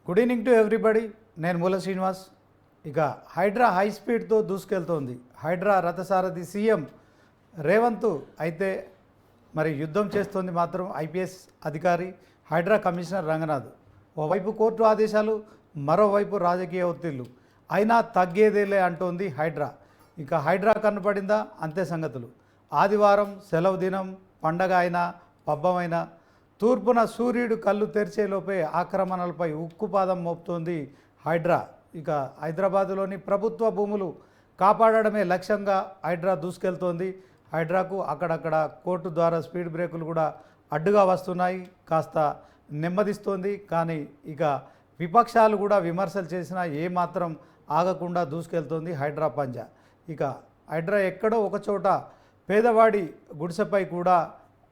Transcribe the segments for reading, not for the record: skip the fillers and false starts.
Good evening to everybody. నేను మూల శ్రీనివాస్. ఇక హైడ్రా హై స్పీడ్తో దూసుకెళ్తోంది. హైడ్రా రథసారథి సీఎం రేవంత్ అయితే మరి యుద్ధం చేస్తోంది మాత్రం ఐపీఎస్ అధికారి హైడ్రా కమిషనర్ రంగనాథ్. ఓవైపు కోర్టు ఆదేశాలు, మరోవైపు రాజకీయ ఒత్తిళ్లు. అయినా తగ్గేదేలే అంటోంది హైడ్రా. ఇక హైడ్రా కనపడిందా అంతే సంగతులు. ఆదివారం సెలవు దినం, పండగ అయినా పబ్బమైనా తూర్పున సూర్యుడు కళ్ళు తెరిచేలోపే ఆక్రమణలపై ఉక్కుపాదం మోపుతోంది హైడ్రా. ఇక హైదరాబాదులోని ప్రభుత్వ భూములు కాపాడడమే లక్ష్యంగా హైడ్రా దూసుకెళ్తోంది. హైడ్రాకు అక్కడక్కడ కోర్టు ద్వారా స్పీడ్ బ్రేకులు కూడా అడ్డుగా వస్తున్నాయి, కాస్త నెమ్మదిస్తోంది. కానీ ఇక విపక్షాలు కూడా విమర్శలు చేసినా ఏమాత్రం ఆగకుండా దూసుకెళ్తోంది హైడ్రా పంజా. ఇక హైడ్రా ఎక్కడో ఒకచోట పేదవాడి గుడిసెపై కూడా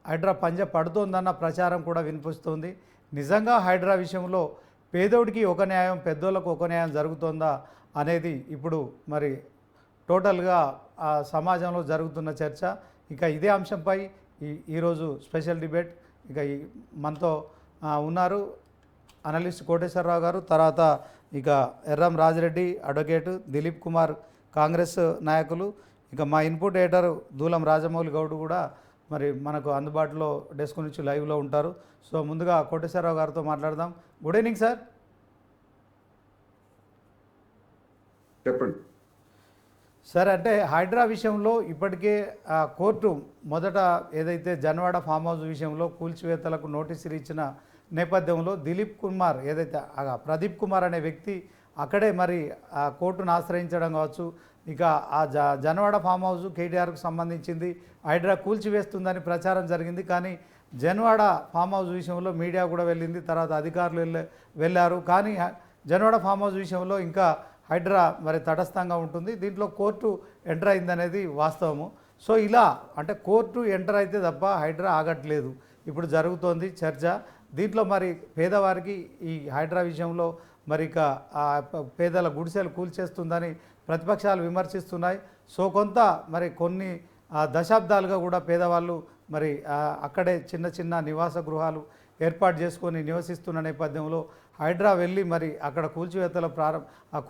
హైడ్రా పంజా పడుతోందన్న ప్రచారం కూడా వినిపిస్తోంది. నిజంగా హైడ్రా విషయంలో పేదోడికి ఒక న్యాయం, పెద్దోళ్ళకు ఒక న్యాయం జరుగుతోందా అనేది ఇప్పుడు మరి టోటల్గా ఆ సమాజంలో జరుగుతున్న చర్చ. ఇక ఇదే అంశంపై ఈరోజు స్పెషల్ డిబేట్. ఇక మనతో ఉన్నారు అనలిస్ట్ కోటేశ్వరరావు గారు, తర్వాత ఇక ఎర్రం రాజిరెడ్డి అడ్వకేటు, దిలీప్ కుమార్ కాంగ్రెస్ నాయకులు, ఇక మా ఇన్పుట్ ఎడిటర్ దూలం రాజమౌళి గౌడ్ కూడా మరి మనకు అందుబాటులో డెస్క్ నుంచి లైవ్లో ఉంటారు. సో ముందుగా కోటేశ్వరరావు గారితో మాట్లాడదాం. Good evening sir. చెప్పండి సార్. అంటే హైడ్రా విషయంలో ఇప్పటికే కోర్టు మొదట ఏదైతే జన్వాడ ఫామ్ హౌస్ విషయంలో కూల్చివేతలకు నోటీసులు ఇచ్చిన నేపథ్యంలో దిలీప్ కుమార్ ఏదైతే ప్రదీప్ కుమార్ అనే వ్యక్తి అక్కడే మరి ఆ కోర్టును ఆశ్రయించడం కావచ్చు. ఇక ఆ జన్వాడ ఫామ్ హౌస్ కేటీఆర్కు సంబంధించింది, హైడ్రా కూల్చివేస్తుందని ప్రచారం జరిగింది. కానీ జన్వాడ ఫామ్ హౌస్ విషయంలో మీడియా కూడా వెళ్ళింది, తర్వాత అధికారులు వెళ్ళారు. కానీ జన్వాడ ఫామ్ హౌస్ విషయంలో ఇంకా హైడ్రా మరి తటస్థంగా ఉంటుంది. దీంట్లో కోర్టు ఎంటర్ అయిందనేది వాస్తవము. సో ఇలా అంటే కోర్టు ఎంటర్ అయితే తప్ప హైడ్రా ఆగట్లేదు. ఇప్పుడు జరుగుతోంది చర్చ. దీంట్లో మరి పేదవారికి ఈ హైడ్రా విషయంలో మరి ఇక పేదల గుడిసెలు కూల్చేస్తుందని ప్రతిపక్షాలు విమర్శిస్తున్నాయి. సో కొంత మరి కొన్ని దశాబ్దాలుగా కూడా పేదవాళ్ళు మరి అక్కడే చిన్న చిన్న నివాస గృహాలు ఏర్పాటు చేసుకొని నివసిస్తున్న నేపథ్యంలో హైడ్రా వెళ్ళి మరి అక్కడ కూల్చివేతల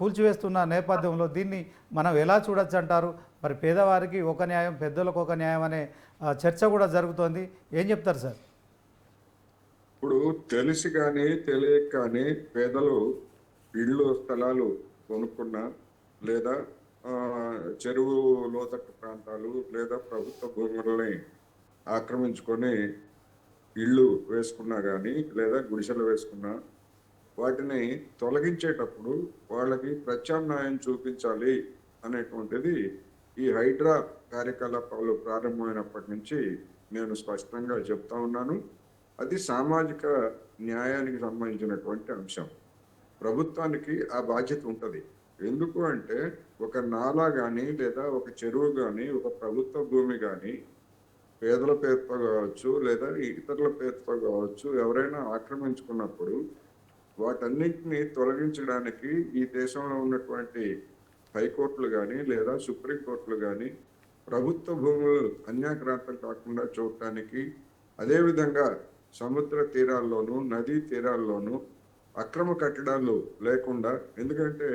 కూల్చివేస్తున్న నేపథ్యంలో దీన్ని మనం ఎలా చూడొచ్చు అంటారు? మరి పేదవారికి ఒక న్యాయం, పెద్దలకు ఒక న్యాయం అనే చర్చ కూడా జరుగుతోంది. ఏం చెప్తారు సార్? ఇప్పుడు తెలిసి కానీ తెలియక కానీ పేదలు ఇళ్ళు స్థలాలు కొనుక్కున్నా, లేదా చెరువు లోతట్టు ప్రాంతాలు లేదా ప్రభుత్వ భూములని ఆక్రమించుకొని ఇళ్ళు వేసుకున్నా కానీ లేదా గుడిసెలు వేసుకున్నా, వాటిని తొలగించేటప్పుడు వాళ్ళకి ప్రత్యామ్నాయం చూపించాలి అనేటువంటిది ఈ హైడ్రా కార్యకలాపాలు ప్రారంభమైనప్పటి నుంచి నేను స్పష్టంగా చెప్తా ఉన్నాను. అది సామాజిక న్యాయానికి సంబంధించినటువంటి అంశం. ప్రభుత్వానికి ఆ బాధ్యత ఉంటుంది. ఎందుకు అంటే ఒక నాలా కానీ లేదా ఒక చెరువు కానీ ఒక ప్రభుత్వ భూమి కానీ పేదల పేరుతో కావచ్చు లేదా ఇతరుల పేరుతో కావచ్చు ఎవరైనా ఆక్రమించుకున్నప్పుడు వాటన్నింటినీ తొలగించడానికి ఈ దేశంలో ఉన్నటువంటి హైకోర్టులు కానీ లేదా సుప్రీంకోర్టులు కానీ ప్రభుత్వ భూములు అన్యాక్రాంతం కాకుండా చూడటానికి, అదేవిధంగా సముద్ర తీరాల్లోనూ నదీ తీరాల్లోనూ అక్రమ కట్టడాలు లేకుండా, ఎందుకంటే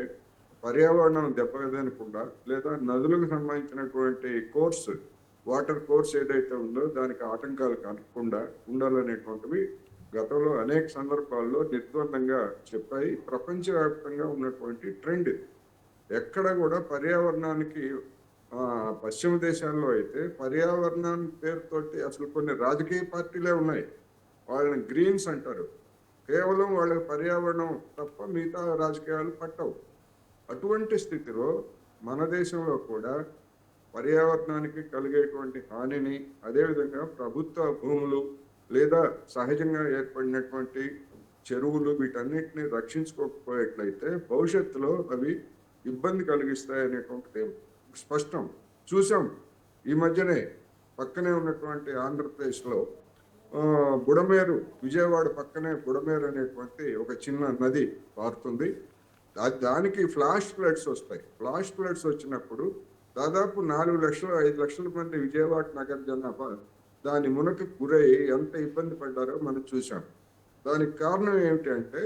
పర్యావరణం దెబ్బతినకుండా లేదా నదులకు సంబంధించినటువంటి వాటర్ కోర్స్ ఏదైతే ఉందో దానికి ఆటంకాలు కలగకుండా ఉండాలనేటువంటివి గతంలో అనేక సందర్భాల్లో నిర్ద్వందంగా చెప్పాయి. ప్రపంచవ్యాప్తంగా ఉన్నటువంటి ట్రెండ్. ఎక్కడ కూడా పర్యావరణానికి పశ్చిమ దేశాల్లో అయితే పర్యావరణాన్ని పేరుతోటి అసలు కొన్ని రాజకీయ పార్టీలే ఉన్నాయి. వాళ్ళని గ్రీన్స్ అంటారు. కేవలం వాళ్ళకి పర్యావరణం తప్ప మిగతా రాజకీయాలు పట్టవు. అటువంటి స్థితిలో మన దేశంలో కూడా పర్యావరణానికి కలిగేటువంటి హానిని, అదేవిధంగా ప్రభుత్వ భూములు లేదా సహజంగా ఏర్పడినటువంటి చెరువులు వీటన్నిటిని రక్షించుకోకపోయేట్లయితే భవిష్యత్తులో అవి ఇబ్బంది కలిగిస్తాయనేటువంటిది స్పష్టం. చూసాం ఈ మధ్యనే పక్కనే ఉన్నటువంటి ఆంధ్రప్రదేశ్లో బుడమేరు, విజయవాడ పక్కనే బుడమేరు అనేటువంటి ఒక చిన్న నది పారుతుంది. దానికి ఫ్లాష్ ఫ్లడ్స్ వస్తాయి. ఫ్లాష్ ఫ్లడ్స్ వచ్చినప్పుడు దాదాపు 4 లక్షలు 5 లక్షల మంది విజయవాడ నగర జనాభా దాని మునకు గురై ఎంత ఇబ్బంది పడ్డారో మనం చూసాం. దానికి కారణం ఏమిటి అంటే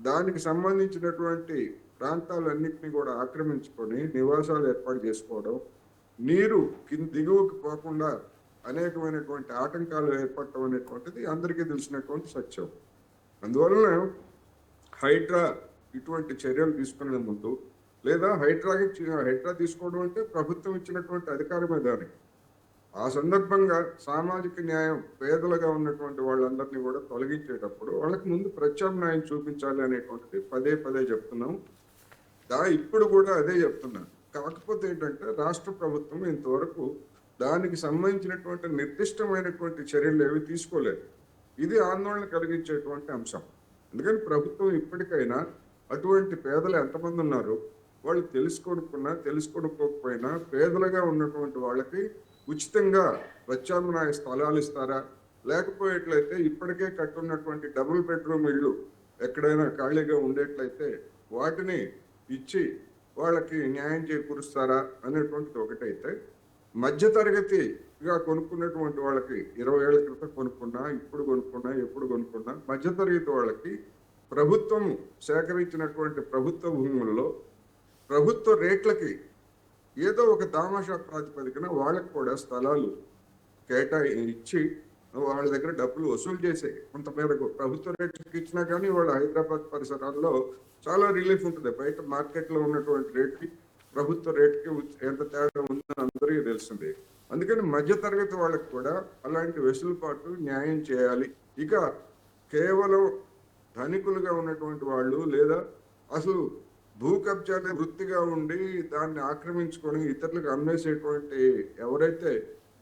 దానికి సంబంధించినటువంటి ప్రాంతాలన్నింటినీ కూడా ఆక్రమించుకొని నివాసాలు ఏర్పాటు చేసుకోవడం, నీరు దిగువకు పోకుండా అనేకమైనటువంటి ఆటంకాలు ఏర్పడటం అనేటువంటిది అందరికీ తెలిసినటువంటి సత్యం. అందువలన హైడ్రా ఇటువంటి చర్యలు తీసుకునే ముందు, లేదా హైడ్రా తీసుకోవడం అంటే ప్రభుత్వం ఇచ్చినటువంటి అధికారమే దానికి. ఆ సందర్భంగా సామాజిక న్యాయం, పేదలుగా ఉన్నటువంటి వాళ్ళందరినీ కూడా తొలగించేటప్పుడు వాళ్ళకి ముందు ప్రత్యామ్నాయం చూపించాలి అనేటువంటిది పదే పదే చెప్తున్నాం. ఇప్పుడు కూడా అదే చెప్తున్నాను. కాకపోతే ఏంటంటే రాష్ట్ర ప్రభుత్వం ఇంతవరకు దానికి సంబంధించినటువంటి నిర్దిష్టమైనటువంటి చర్యలు ఏవి తీసుకోలేదు. ఇది ఆందోళన కలిగించేటువంటి అంశం. అందుకని ప్రభుత్వం ఇప్పటికైనా అటువంటి పేదలు ఎంతమంది ఉన్నారు, వాళ్ళు తెలుసుకోకపోయినా పేదలుగా ఉన్నటువంటి వాళ్ళకి ఉచితంగా ప్రత్యామ్నాయ స్థలాలు ఇస్తారా, లేకపోయేట్లయితే ఇప్పటికే కట్టున్నటువంటి డబుల్ బెడ్రూమ్ ఇళ్ళు ఎక్కడైనా ఖాళీగా ఉండేట్లయితే వాటిని ఇచ్చి వాళ్ళకి న్యాయం చేకూరుస్తారా అనేటువంటిది ఒకటైతే, మధ్యతరగతిగా కొనుక్కున్నటువంటి వాళ్ళకి 20 ఏళ్ల క్రితం కొనుక్కున్నా, ఇప్పుడు కొనుక్కున్నా, ఎప్పుడు కొనుక్కున్నా మధ్యతరగతి వాళ్ళకి ప్రభుత్వం సేకరించినటువంటి ప్రభుత్వ భూముల్లో ప్రభుత్వ రేట్లకి ఏదో ఒక దామాషా ప్రాతిపదికన వాళ్ళకి కూడా స్థలాలు ఇచ్చి వాళ్ళ దగ్గర డబ్బులు వసూలు చేసే కొంతమేరకు ప్రభుత్వ రేట్లకి ఇచ్చినా కానీ వాళ్ళ హైదరాబాద్ పరిసరాల్లో చాలా రిలీఫ్ ఉంటుంది. బయట మార్కెట్లో ఉన్నటువంటి రేట్కి ప్రభుత్వ రేట్కి ఎంత తేడా ఉందని అందరికీ తెలుస్తుంది. అందుకని మధ్యతరగతి వాళ్ళకి కూడా అలాంటి వెసులుబాటు న్యాయం చేయాలి. ఇక కేవలం ధనికులుగా ఉన్నటువంటి వాళ్ళు, లేదా అసలు భూ కబ్జానే వృత్తిగా ఉండి దాన్ని ఆక్రమించుకొని ఇతరులకు అమ్మేసేటువంటి ఎవరైతే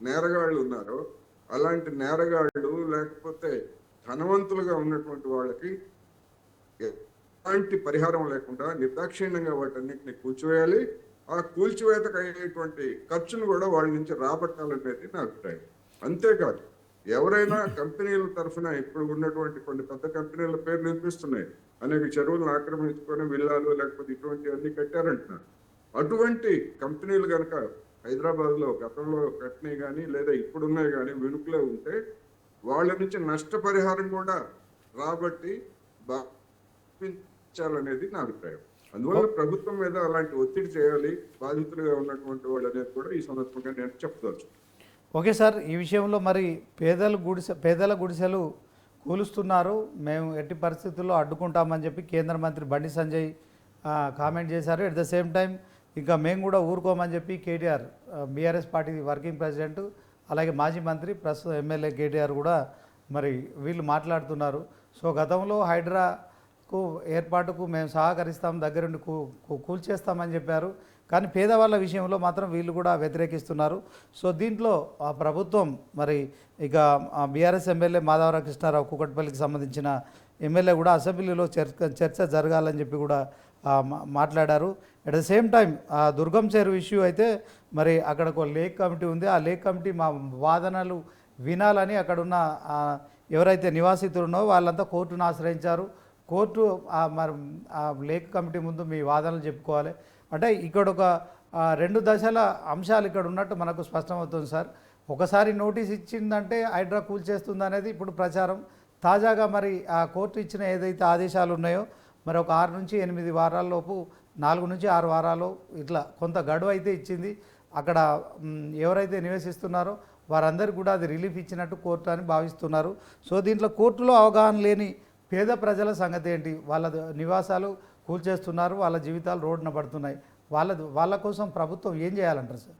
నేరగాళ్ళు ఉన్నారో అలాంటి నేరగాళ్ళు, లేకపోతే ధనవంతులుగా ఉన్నటువంటి వాళ్ళకి ఎలాంటి పరిహారం లేకుండా నిర్దాక్షిణ్యంగా వాటన్నిటిని కూల్చివేయాలి. ఆ కూల్చివేతకు అయ్యేటువంటి ఖర్చును కూడా వాళ్ళ నుంచి రాబట్టాలనేది నా అభిప్రాయం. అంతేకాదు, ఎవరైనా కంపెనీల తరఫున ఇప్పుడు ఉన్నటువంటి కొన్ని పెద్ద కంపెనీల పేర్లు వినిపిస్తున్నాయి, అనేక చెరువులను ఆక్రమించుకొని విల్లాలు లేకపోతే ఇటువంటివన్నీ కట్టారంటున్నారు. అటువంటి కంపెనీలు కనుక హైదరాబాద్లో గతంలో కట్టినవి కానీ లేదా ఇప్పుడున్నాయి కానీ వెనుకలో ఉంటే వాళ్ళ నుంచి నష్టపరిహారం కూడా రాబట్టి బాధించాలనేది నా అభిప్రాయం. అందువల్ల ప్రభుత్వం మీద అలాంటి ఒత్తిడి చేయాలి బాధితులుగా ఉన్నటువంటి వాళ్ళు అనేది కూడా ఈ సందర్భంగా నేను చెప్పదలుచు. ఓకే సార్, ఈ విషయంలో మరి పేదల గుడిసెలు కూలుస్తున్నారు, మేము ఎట్టి పరిస్థితుల్లో అడ్డుకుంటామని చెప్పి కేంద్ర మంత్రి బండి సంజయ్ కామెంట్ చేశారు. ఎట్ ద సేమ్ టైం ఇంకా మేము కూడా ఊరుకోమని చెప్పి KTR, BRS party working president, అలాగే మాజీ మంత్రి ప్రస్తుతం ఎమ్మెల్యే కేటీఆర్ కూడా మరి వీళ్ళు మాట్లాడుతున్నారు. సో గతంలో హైడ్రాకు ఏర్పాటుకు మేము సహకరిస్తాం, దగ్గరుండి కూల్చేస్తామని చెప్పారు. కానీ పేదవాళ్ళ విషయంలో మాత్రం వీళ్ళు కూడా వ్యతిరేకిస్తున్నారు. సో దీంట్లో ఆ ప్రభుత్వం మరి ఇక బీఆర్ఎస్ ఎమ్మెల్యే మాధవరావు కృష్ణారావు కూకట్పల్లికి సంబంధించిన ఎమ్మెల్యే కూడా అసెంబ్లీలో చర్చ జరగాలని చెప్పి కూడా మాట్లాడారు. అట్ ద సేమ్ టైం దుర్గం చెరువు ఇష్యూ అయితే మరి అక్కడ ఒక లేక్ కమిటీ ఉంది. ఆ లేక్ కమిటీ మా వాదనలు వినాలని అక్కడున్న ఎవరైతే నివాసితులు ఉన్నారో వాళ్ళంతా కోర్టును ఆశ్రయించారు. కోర్టు మరి ఆ లేక్ కమిటీ ముందు మీ వాదనలు చెప్పుకోవాలి అంటే ఇక్కడ ఒక 2 దశల అంశాలు ఇక్కడ ఉన్నట్టు మనకు స్పష్టమవుతుంది సార్. ఒకసారి నోటీస్ ఇచ్చిందంటే హైడ్రా కూల్చేస్తుంది అనేది ఇప్పుడు ప్రచారం. తాజాగా మరి ఆ కోర్టు ఇచ్చిన ఏదైతే ఆదేశాలు ఉన్నాయో మరి ఒక 6 నుంచి 8 వారాల్లోపు 4 నుంచి 6 వారాలు ఇట్లా కొంత గడువు అయితే ఇచ్చింది. అక్కడ ఎవరైతే నివసిస్తున్నారో వారందరికీ కూడా అది రిలీఫ్ ఇచ్చినట్టు కోర్టు అని భావిస్తున్నారు. సో దీంట్లో కోర్టులో అవగాహన లేని పేద ప్రజల సంగతి ఏంటి? వాళ్ళ నివాసాలు కూల్చేస్తున్నారు, వాళ్ళ జీవితాలు రోడ్డున పడుతున్నాయి. వాళ్ళ కోసం ప్రభుత్వం ఏం చేయాలంటారు సార్?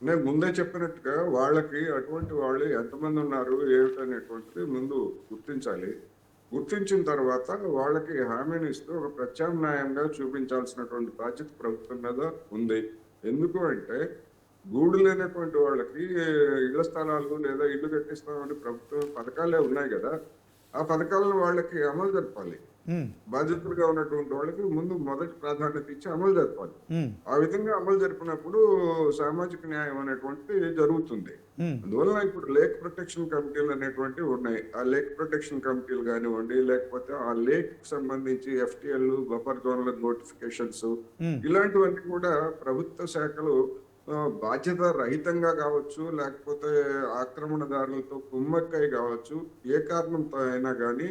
నేను ముందే చెప్పినట్టుగా వాళ్ళకి అటువంటి వాళ్ళు ఎంతమంది ఉన్నారు ఏమిటనేటువంటిది ముందు గుర్తించాలి. గుర్తించిన తర్వాత వాళ్ళకి హామీని ఇస్తూ ఒక ప్రత్యామ్నాయంగా చూపించాల్సినటువంటి బాధ్యత ప్రభుత్వం మీద ఉంది. ఎందుకు అంటే గూడు లేనటువంటి వాళ్ళకి ఇళ్ల స్థలాలు లేదా ఇల్లు కట్టిస్తామని ప్రభుత్వం పథకాలే ఉన్నాయి కదా, ఆ పథకాలను వాళ్ళకి అమలు జరపాలి. బాధితులుగా ఉన్నటువంటి వాళ్ళకి ముందు మొదటి ప్రాధాన్యత ఇచ్చి అమలు జరపాలి. ఆ విధంగా అమలు జరిపినప్పుడు సామాజిక న్యాయం అనేటువంటిది జరుగుతుంది. అందువల్ల ఇప్పుడు లేక్ ప్రొటెక్షన్ కమిటీలు అనేటువంటివి ఉన్నాయి. ఆ లేక్ ప్రొటెక్షన్ కమిటీలు కానివ్వండి, లేకపోతే ఆ లేక్ సంబంధించి FTL, బఫర్ జోన్ల నోటిఫికేషన్స్, ఇలాంటివన్నీ కూడా ప్రభుత్వ శాఖలు బాధ్యత రహితంగా కావచ్చు, లేకపోతే ఆక్రమణదారులతో కుమ్మక్కై కావచ్చు, ఏ కారణంతో అయినా కానీ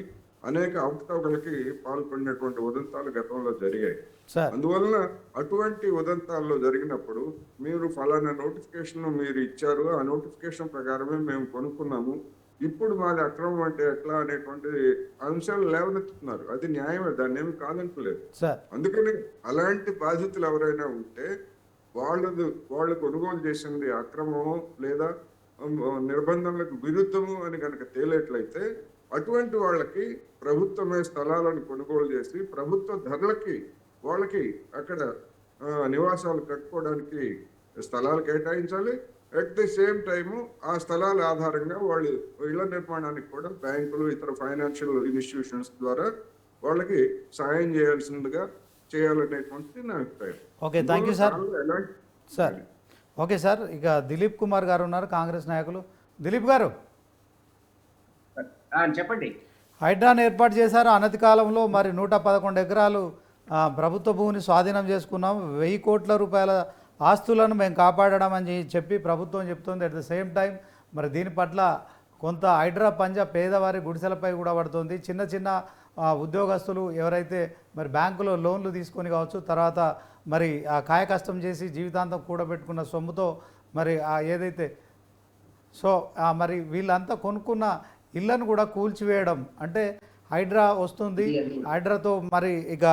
అనేక అవకతవకలకి పాల్పడినటువంటి ఉదంతాలు గతంలో జరిగాయి. సార్. అందువలన అటువంటి ఉదంతాల్లో జరిగినప్పుడు మీరు ఫలానా నోటిఫికేషన్ మీరు ఇచ్చారు, ఆ నోటిఫికేషన్ ప్రకారమే మేము కొనుక్కున్నాము, ఇప్పుడు మాది అక్రమం అంటే ఎట్లా అనేటువంటి అంశాలు లేవనెత్తుతున్నారు. అది న్యాయమే, దాన్ని ఏమి కాదంటలేదు. సార్. అందుకని అలాంటి బాధితులు ఎవరైనా ఉంటే వాళ్ళు కొనుగోలు చేసింది అక్రమమో లేదా నిర్బంధనలకు విరుద్ధము అని కనుక తేలేట్లయితే అటువంటి వాళ్ళకి ప్రభుత్వమే స్థలాలను కొనుగోలు చేసి ప్రభుత్వ ధరలకి వాళ్ళకి అక్కడ నివాసాలు కట్టుకోవడానికి స్థలాలు కేటాయించాలి. అట్ ది సేమ్ టైము ఆ స్థలాల ఆధారంగా వాళ్ళు ఇళ్ల నిర్మాణానికి కూడా బ్యాంకులు, ఇతర ఫైనాన్షియల్ ఇన్స్టిట్యూషన్స్ ద్వారా వాళ్ళకి సాయం చేయాల్సిందిగా చేయాలనేటువంటిది నా అభిప్రాయం. Okay, thank you sir. ఎలాంటి సార్ ఓకే సార్. ఇక దిలీప్ కుమార్ గారు ఉన్నారు, కాంగ్రెస్ నాయకులు. దిలీప్ గారు, చెప్పండి. హైడ్రాన్ ఏర్పాటు చేశారు అనతి కాలంలో. మరి 111 ఎకరాలు ప్రభుత్వ భూమిని స్వాధీనం చేసుకున్నాం, 1000 కోట్ల రూపాయల ఆస్తులను మేము కాపాడడం అని చెప్పి ప్రభుత్వం చెప్తుంది. అట్ ద సేమ్ టైం మరి దీని పట్ల కొంత హైడ్రా పంజా పేదవారి గుడిసెలపై కూడా పడుతుంది. చిన్న చిన్న ఉద్యోగస్తులు ఎవరైతే మరి బ్యాంకులో లోన్లు తీసుకొని కావచ్చు, తర్వాత మరి ఆ కాయ కష్టం చేసి జీవితాంతం కూడబెట్టుకున్న సొమ్ముతో మరి ఏదైతే మరి వీళ్ళంతా కొనుక్కున్న ఇళ్లను కూడా కూల్చివేయడం, అంటే హైడ్రా వస్తుంది, హైడ్రాతో మరి ఇక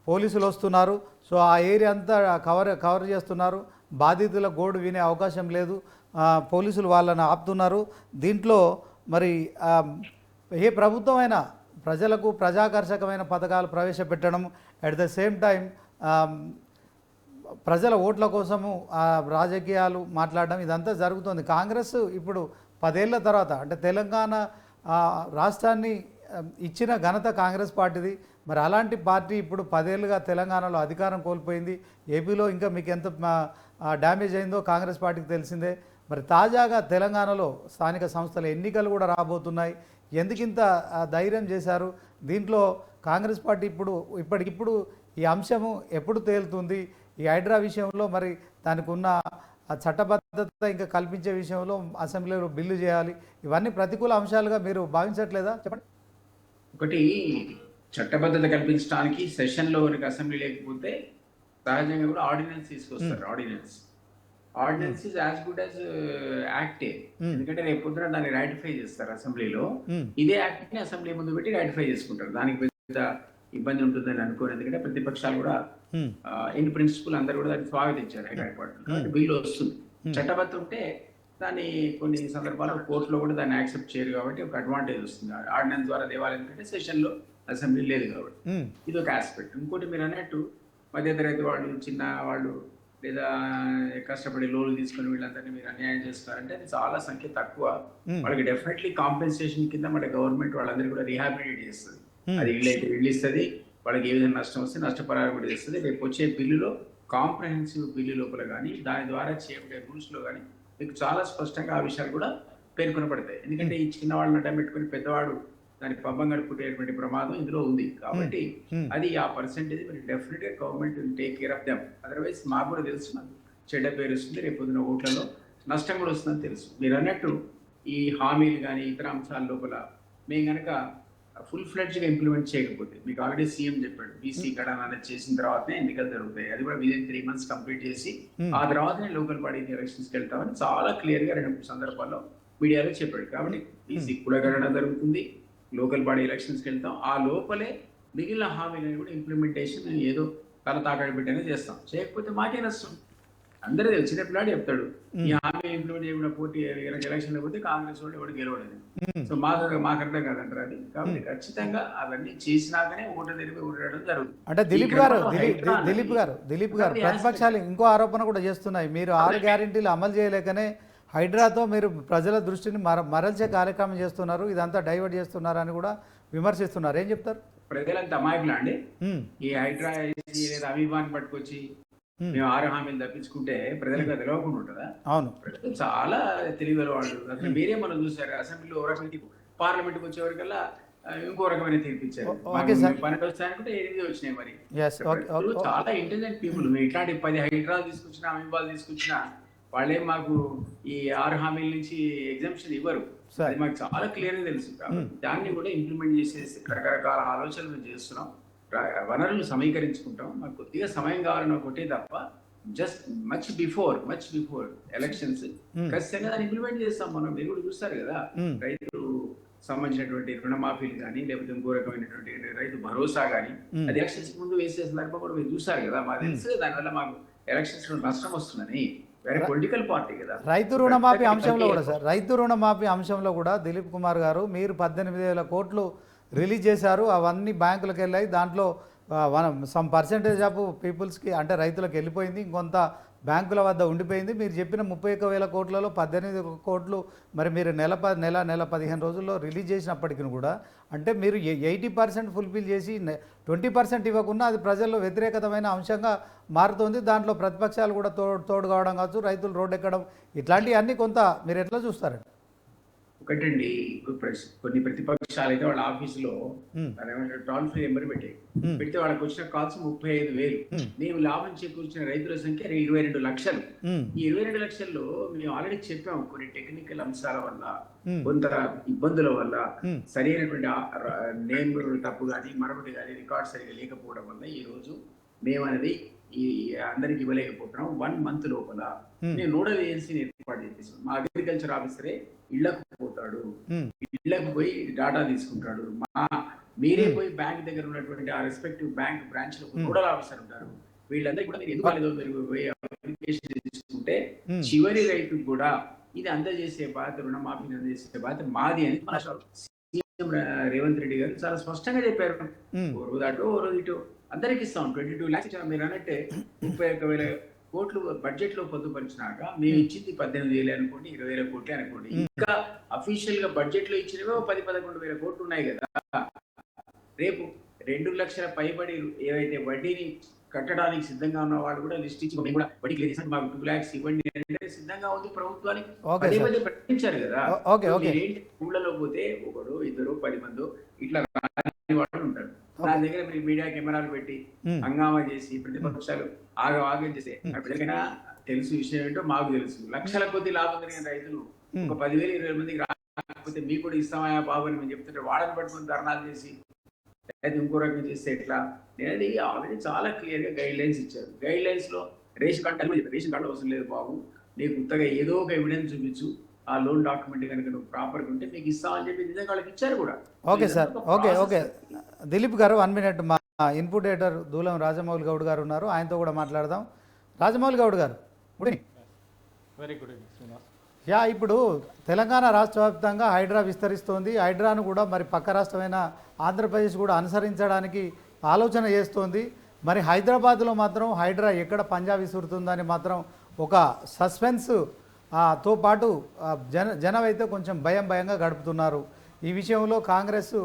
పోలీసులు వస్తున్నారు. సో ఆ ఏరియా అంతా కవర్ చేస్తున్నారు. బాధితుల గోడు వినే అవకాశం లేదు, పోలీసులు వాళ్ళని ఆపుతున్నారు. దీంట్లో మరి ఏ ప్రభుత్వం అయినా ప్రజలకు ప్రజాకర్షకమైన పథకాలు ప్రవేశపెట్టడం, అట్ ద సేమ్ టైం ప్రజల ఓట్ల కోసము రాజకీయాలు మాట్లాడడం, ఇదంతా జరుగుతుంది. కాంగ్రెస్ ఇప్పుడు 10 ఏళ్ల తర్వాత, అంటే తెలంగాణ రాష్ట్రాన్ని ఇచ్చిన ఘనత కాంగ్రెస్ పార్టీది. మరి అలాంటి పార్టీ ఇప్పుడు 10 ఏళ్ళుగా తెలంగాణలో అధికారం కోల్పోయింది. ఏపీలో ఇంకా మీకు ఎంత డ్యామేజ్ అయిందో కాంగ్రెస్ పార్టీకి తెలిసిందే. మరి తాజాగా తెలంగాణలో స్థానిక సంస్థల ఎన్నికలు కూడా రాబోతున్నాయి. ఎందుకింత ధైర్యం చేశారు? దీంట్లో కాంగ్రెస్ పార్టీ ఇప్పటికిప్పుడు ఈ అంశము ఎప్పుడు తేలుతుంది? ఈ హైడ్రా విషయంలో మరి దానికి ఉన్న చట్టబద్ధత ఇంకా కల్పించే విషయంలో అసెంబ్లీలో బిల్లు చేయాలి. ఇవన్నీ ప్రతికూల అంశాలుగా మీరు భావించట్లేదా? చెప్పండి. ఒకటి, చట్టబద్ధత కల్పించడానికి సెషన్లో అసెంబ్లీ లేకపోతే సహజంగా కూడా ఆర్డినెన్స్ తీసుకొస్తారు. Ordinance is as good as యాక్టే. ఎందుకంటే రేపు పొద్దున దాన్ని రాటిఫై చేస్తారు అసెంబ్లీలో. ఇదే యాక్ట్ ని అసెంబ్లీ ముందు పెట్టి రాటిఫై చేసుకుంటారు. దానికి పెద్ద ఇబ్బంది ఉంటుందని అనుకోరు. ఎందుకంటే ప్రతిపక్షాలు కూడా ఇన్ ప్రిన్సిపల్ అందరూ కూడా దాన్ని స్వాగతించారు. హైదరాబాద్ బిల్లు వస్తుంది. చట్టబద్ధత ఉంటే దాన్ని కొన్ని సందర్భాల్లో కోర్టులో కూడా దాన్ని యాక్సెప్ట్ చేయరు కాబట్టి ఒక అడ్వాంటేజ్ వస్తుంది. ఆర్డినెన్స్ ద్వారా దేవాలి, ఎందుకంటే సెషన్లో అసెంబ్లీ లేదు కాబట్టి. ఇది ఒక ఆస్పెక్ట్. ఇంకోటి మీరు అన్నట్టు మధ్యతరగతి వాళ్ళు, చిన్న వాళ్ళు, లేదా కష్టపడి లోన్లు తీసుకుని వీళ్ళందరినీ మీరు అన్యాయం చేస్తారంటే అది చాలా సంఖ్య తక్కువ. వాళ్ళకి డెఫినెట్లీ కాంపెన్సేషన్ కింద మన గవర్నమెంట్ వాళ్ళందరికీ కూడా రీహాబిలిటేట్ చేస్తుంది. అది ఇల్లు అయితే ఇల్లు ఇస్తుంది, వాళ్ళకి ఏ విధంగా నష్టం వస్తే నష్టపరిహారం కూడా ఇస్తుంది. రేపు వచ్చే బిల్లులో కాంప్రహెన్సివ్ బిల్లు లోపల కానీ దాని ద్వారా చేయబడే రూల్స్లో కానీ మీకు చాలా స్పష్టంగా ఆ విషయాలు కూడా పేర్కొనబడతాయి. ఎందుకంటే ఈ చిన్న వాళ్ళని అడ్డం పెట్టుకుని పెద్దవాడు దాని పబ్బం గడుపుకునేటువంటి ప్రమాదం ఇందులో ఉంది. కాబట్టి అది ఆ పర్సెంటేజ్ మీరు డెఫినెట్ గా government will take care of them. Otherwise మాకు కూడా తెలుసు, చెడ్డ పేరు వస్తుంది, రేపు పొద్దున ఓట్లలో నష్టం కూడా వస్తుందని తెలుసు. మీరు అన్నట్టు ఈ హామీలు కానీ ఇతర అంశాల లోపల మేము కనుక ఫుల్ ఫ్లెడ్జ్గా ఇంప్లిమెంట్ చేయకపోతే, మీకు ఆల్రెడీ సీఎం చెప్పాడు బీసీ గణన చేసిన తర్వాతనే ఎన్నికలు జరుగుతాయి, అది కూడా విదిన్ 3 months కంప్లీట్ చేసి ఆ తర్వాతనే లోకల్ బాడీ ఎలక్షన్స్కి వెళ్తామని చాలా క్లియర్గా 2 సందర్భాల్లో మీడియాలో చెప్పాడు. కాబట్టి బీసీ కూడా గణన జరుగుతుంది, లోకల్ బాడీ ఎలక్షన్స్కి వెళ్తాం, ఆ లోపలే మిగిలిన హామీలను కూడా ఇంప్లిమెంటేషన్ ఏదో తల తాకడి పెట్టనే చేస్తాం. చేయకపోతే మాకే నష్టం. అందరూ చిన్న పిల్లాడు చెప్తాడు ఈ హామీ ఇంప్లిమెంట్ చేయకుండా పోటీ ఎలక్షన్ పోతే కాంగ్రెస్ వాళ్ళు ఎవరు గెలవడని. సో మాకు అర్థం కాదంటారు అది. కాబట్టి ఖచ్చితంగా అవన్నీ చేసినాకనే ఓటు తెలిపి ఓడడం జరుగుతుంది. అంటే దిలీప్ గారు ప్రతిపక్షాలు ఇంకో ఆరోపణ కూడా చేస్తున్నాయి. మీరు 6 గ్యారెంటీలు అమలు చేయలేకనే హైడ్రాతో మీరు ప్రజల దృష్టిని మరల్చే కార్యక్రమం చేస్తున్నారు, ఇదంతా డైవర్ట్ చేస్తున్నారు అని కూడా విమర్శిస్తున్నారు. ఏం చెప్తారు? ప్రజలంతా అమాయకులు అండి. ఈ హైడ్రా లేదా అమీబాన్ని పట్టుకొచ్చి మేము 6 హామీలు తప్పించుకుంటే ప్రజలకు తెలియకుండా ఉంటుందా? అవును, ప్రజలు చాలా తెలివి వాళ్ళు. అసలు మీరే మనం చూసారు, అసెంబ్లీలో పార్లమెంట్కి వచ్చేవరకల్లా ఇంకో రకమైన తీర్పిచ్చారు. 12 వచ్చాయనుకుంటే 8 వచ్చినాయి. మరి చాలా ఇంటెలిజెంట్ పీపుల్. ఇట్లాంటి 10 హైడ్రాలు తీసుకొచ్చినా, అమీబాలు తీసుకొచ్చినా వాళ్ళేం మాకు ఈ 6 హామీల నుంచి ఎగ్జామ్షన్ ఇవ్వరు. సరే. అది మాకు చాలా క్లియర్గా తెలుసు. కాబట్టి దాన్ని కూడా ఇంప్లిమెంట్ చేసేసి రకరకాల ఆలోచనలు మేము చేస్తున్నాం. వనరులు సమీకరించుకుంటాం. మాకు కొద్దిగా సమయం కావాలని ఒకటే తప్ప జస్ట్ మచ్ బిఫోర్ ఎలక్షన్స్ ఖచ్చితంగా దాన్ని ఇంప్లిమెంట్ చేస్తాం. మనం మీరు కూడా చూస్తారు కదా, రైతులు సంబంధించినటువంటి రుణమాఫీలు కానీ లేకపోతే ఇంకో రకమైనటువంటి రైతు భరోసా కానీ అది ఎలక్షన్స్ ముందు వేసే సందర్భం కూడా మీరు చూసారు కదా. మాకు తెలుసు దానివల్ల మాకు ఎలక్షన్స్ లో నష్టం వస్తుందని. వేరే పొలిటికల్ పార్టీ కదా. రైతు రుణమాఫీ అంశంలో కూడా సార్, రైతు రుణమాఫీ అంశంలో కూడా దిలీప్ కుమార్ గారు మీరు 18,000 కోట్లు రిలీజ్ చేశారు. అవన్నీ బ్యాంకులకు వెళ్ళాయి. దాంట్లో సమ్ పర్సెంటేజ్ ఆఫ్ పీపుల్స్కి అంటే రైతులకు వెళ్ళిపోయింది, ఇంకొంత బ్యాంకుల వద్ద ఉండిపోయింది. మీరు చెప్పిన 31,000 కోట్లలో 18 కోట్లు మరి మీరు నెల 15 రోజుల్లో రిలీజ్ చేసినప్పటికీ కూడా అంటే మీరు 80% ఫుల్ఫిల్ చేసి 20% ఇవ్వకుండా అది ప్రజల్లో వ్యతిరేకతమైన అంశంగా మారుతుంది. దాంట్లో ప్రతిపక్షాలు కూడా తోడు కావడం కావచ్చు, రైతులు రోడ్డు ఎక్కడం, ఇట్లాంటివన్నీ కొంత మీరు ఎట్లా చూస్తారండి? ఒకటండి, ఇప్పుడు కొన్ని ప్రతిపక్షాలు అయితే వాళ్ళ ఆఫీసులో టోల్ ఫ్రీ నెంబర్ పెడితే వాళ్ళకి వచ్చిన కాల్స్ 35,000. మేము లాభం చేకూర్చిన రైతుల సంఖ్య 22 లక్షలు. ఈ 22 లక్షల్లో మేము ఆల్రెడీ చెప్పాము కొన్ని టెక్నికల్ అంశాల వల్ల, కొంత ఇబ్బందుల వల్ల, సరైనటువంటి నేమ్ తప్పు కానీ మరొకటి కానీ రికార్డ్ సరిగా లేకపోవడం వల్ల ఈ రోజు మేము అనేది ఈ అందరికి ఇవ్వలేకపోతున్నాం. 1 month లోపల నేను నోడల్ ఏజెన్సీని ఏర్పాటు చేసాం. మా అగ్రికల్చర్ ఆఫీసరే ఇళ్లకు పోతాడు, ఇళ్లకు పోయి డాటా తీసుకుంటాడు. మీరే పోయి బ్యాంక్ దగ్గర ఉన్నటువంటి ఆ రెస్పెక్టివ్ బ్యాంక్ బ్రాంచ్ లో నోడల్ ఆఫీసర్ ఉంటారు. వీళ్ళందరికీ కూడా మీరు ఎందుకు కాలేదో మీరు పోయి అప్లికేషన్ తీసుకుంటే చివరి రైతుకు కూడా ఇది అందజేసే బాధ్యత, రుణమాఫీని అందజేసే బాధ్యత మాది అని మన సీఎం రేవంత్ రెడ్డి గారు చాలా స్పష్టంగా చెప్పారు. ఓ రోజు అటు ఓ రోజు ఇటు అందరికి ఇస్తాం. 22 lakhs మీరు అన్నట్టే 31,000 కోట్లు బడ్జెట్ లో పొందుపరిచినాక మేము ఇచ్చింది 18,000 అనుకోండి, 20,000 కోట్లు అనుకోండి. ఇంకా అఫీషియల్ గా బడ్జెట్ లో ఇచ్చినవే 10-11,000 కోట్లు ఉన్నాయి కదా. రేపు 2 లక్షల పైబడి ఏవైతే వడ్డీని కట్టడానికి సిద్ధంగా ఉన్న వాళ్ళు కూడా లిస్ట్ ఇచ్చి మేము కూడా వడ్డీ క్లియర్ చేసి మాకు 2 lakhs ఇవ్వండి అంటే సిద్ధంగా ఉంది ప్రభుత్వానికి. పదే పదే ప్రకటించారు కదా. ఏంటి ఊళ్ళలో పోతే 1, 2, 10 మంది ఇట్లా వాళ్ళు ఉంటారు. నా దగ్గర మీరు మీడియా కెమెరాలు పెట్టి హంగామా చేసి ప్రతిపక్షాలు ఆగం చేసే ప్రజలకైనా తెలుసు విషయం ఏంటో మాకు తెలుసు. లక్షల కొద్ది లాభం కలిగిన రైతులు ఒక 10,000-20,000 మందికి రాకపోతే మీకు కూడా ఇస్తామా బాబు అని మేము చెప్తుంటే వాళ్ళని పట్టుకుని ధర్నాలు చేసి అయితే ఇంకో రకం చేస్తే ఎట్లా? నేను ఆల్రెడీ చాలా క్లియర్ గా గైడ్ లైన్స్ ఇచ్చారు. గైడ్ లైన్స్ లో రేషన్ కార్డు అవసరం లేదు బాబు, నీకు కొత్తగా ఏదో ఒక ఎవిడెన్స్ చూపించు, ఆ లోన్ డాక్యుమెంట్ కనుక నువ్వు ప్రాపర్గా ఉంటే మీకు ఇస్తామని చెప్పి నిజంగా వాళ్ళకి ఇచ్చారు కూడా. ఓకే సార్, ఓకే దిలీప్ గారు 1 minute. మా ఇన్పుట్ ఎడిటర్ దూలం రాజమౌళి గౌడ్ గారు ఉన్నారు, ఆయనతో కూడా మాట్లాడదాం. రాజమౌళి గౌడ్ గారు, good evening. Very good evening Srinivas. ఇప్పుడు తెలంగాణ రాష్ట్ర వ్యాప్తంగా హైడ్రా విస్తరిస్తోంది. హైడ్రాను కూడా మరి పక్క రాష్ట్రమైన ఆంధ్రప్రదేశ్ కూడా అనుసరించడానికి ఆలోచన చేస్తోంది. మరి హైదరాబాద్లో మాత్రం హైడ్రా ఎక్కడ పంజా విసురుతుందని మాత్రం ఒక సస్పెన్స్ తో పాటు జనం అయితే కొంచెం భయంగా గడుపుతున్నారు. ఈ విషయంలో కాంగ్రెస్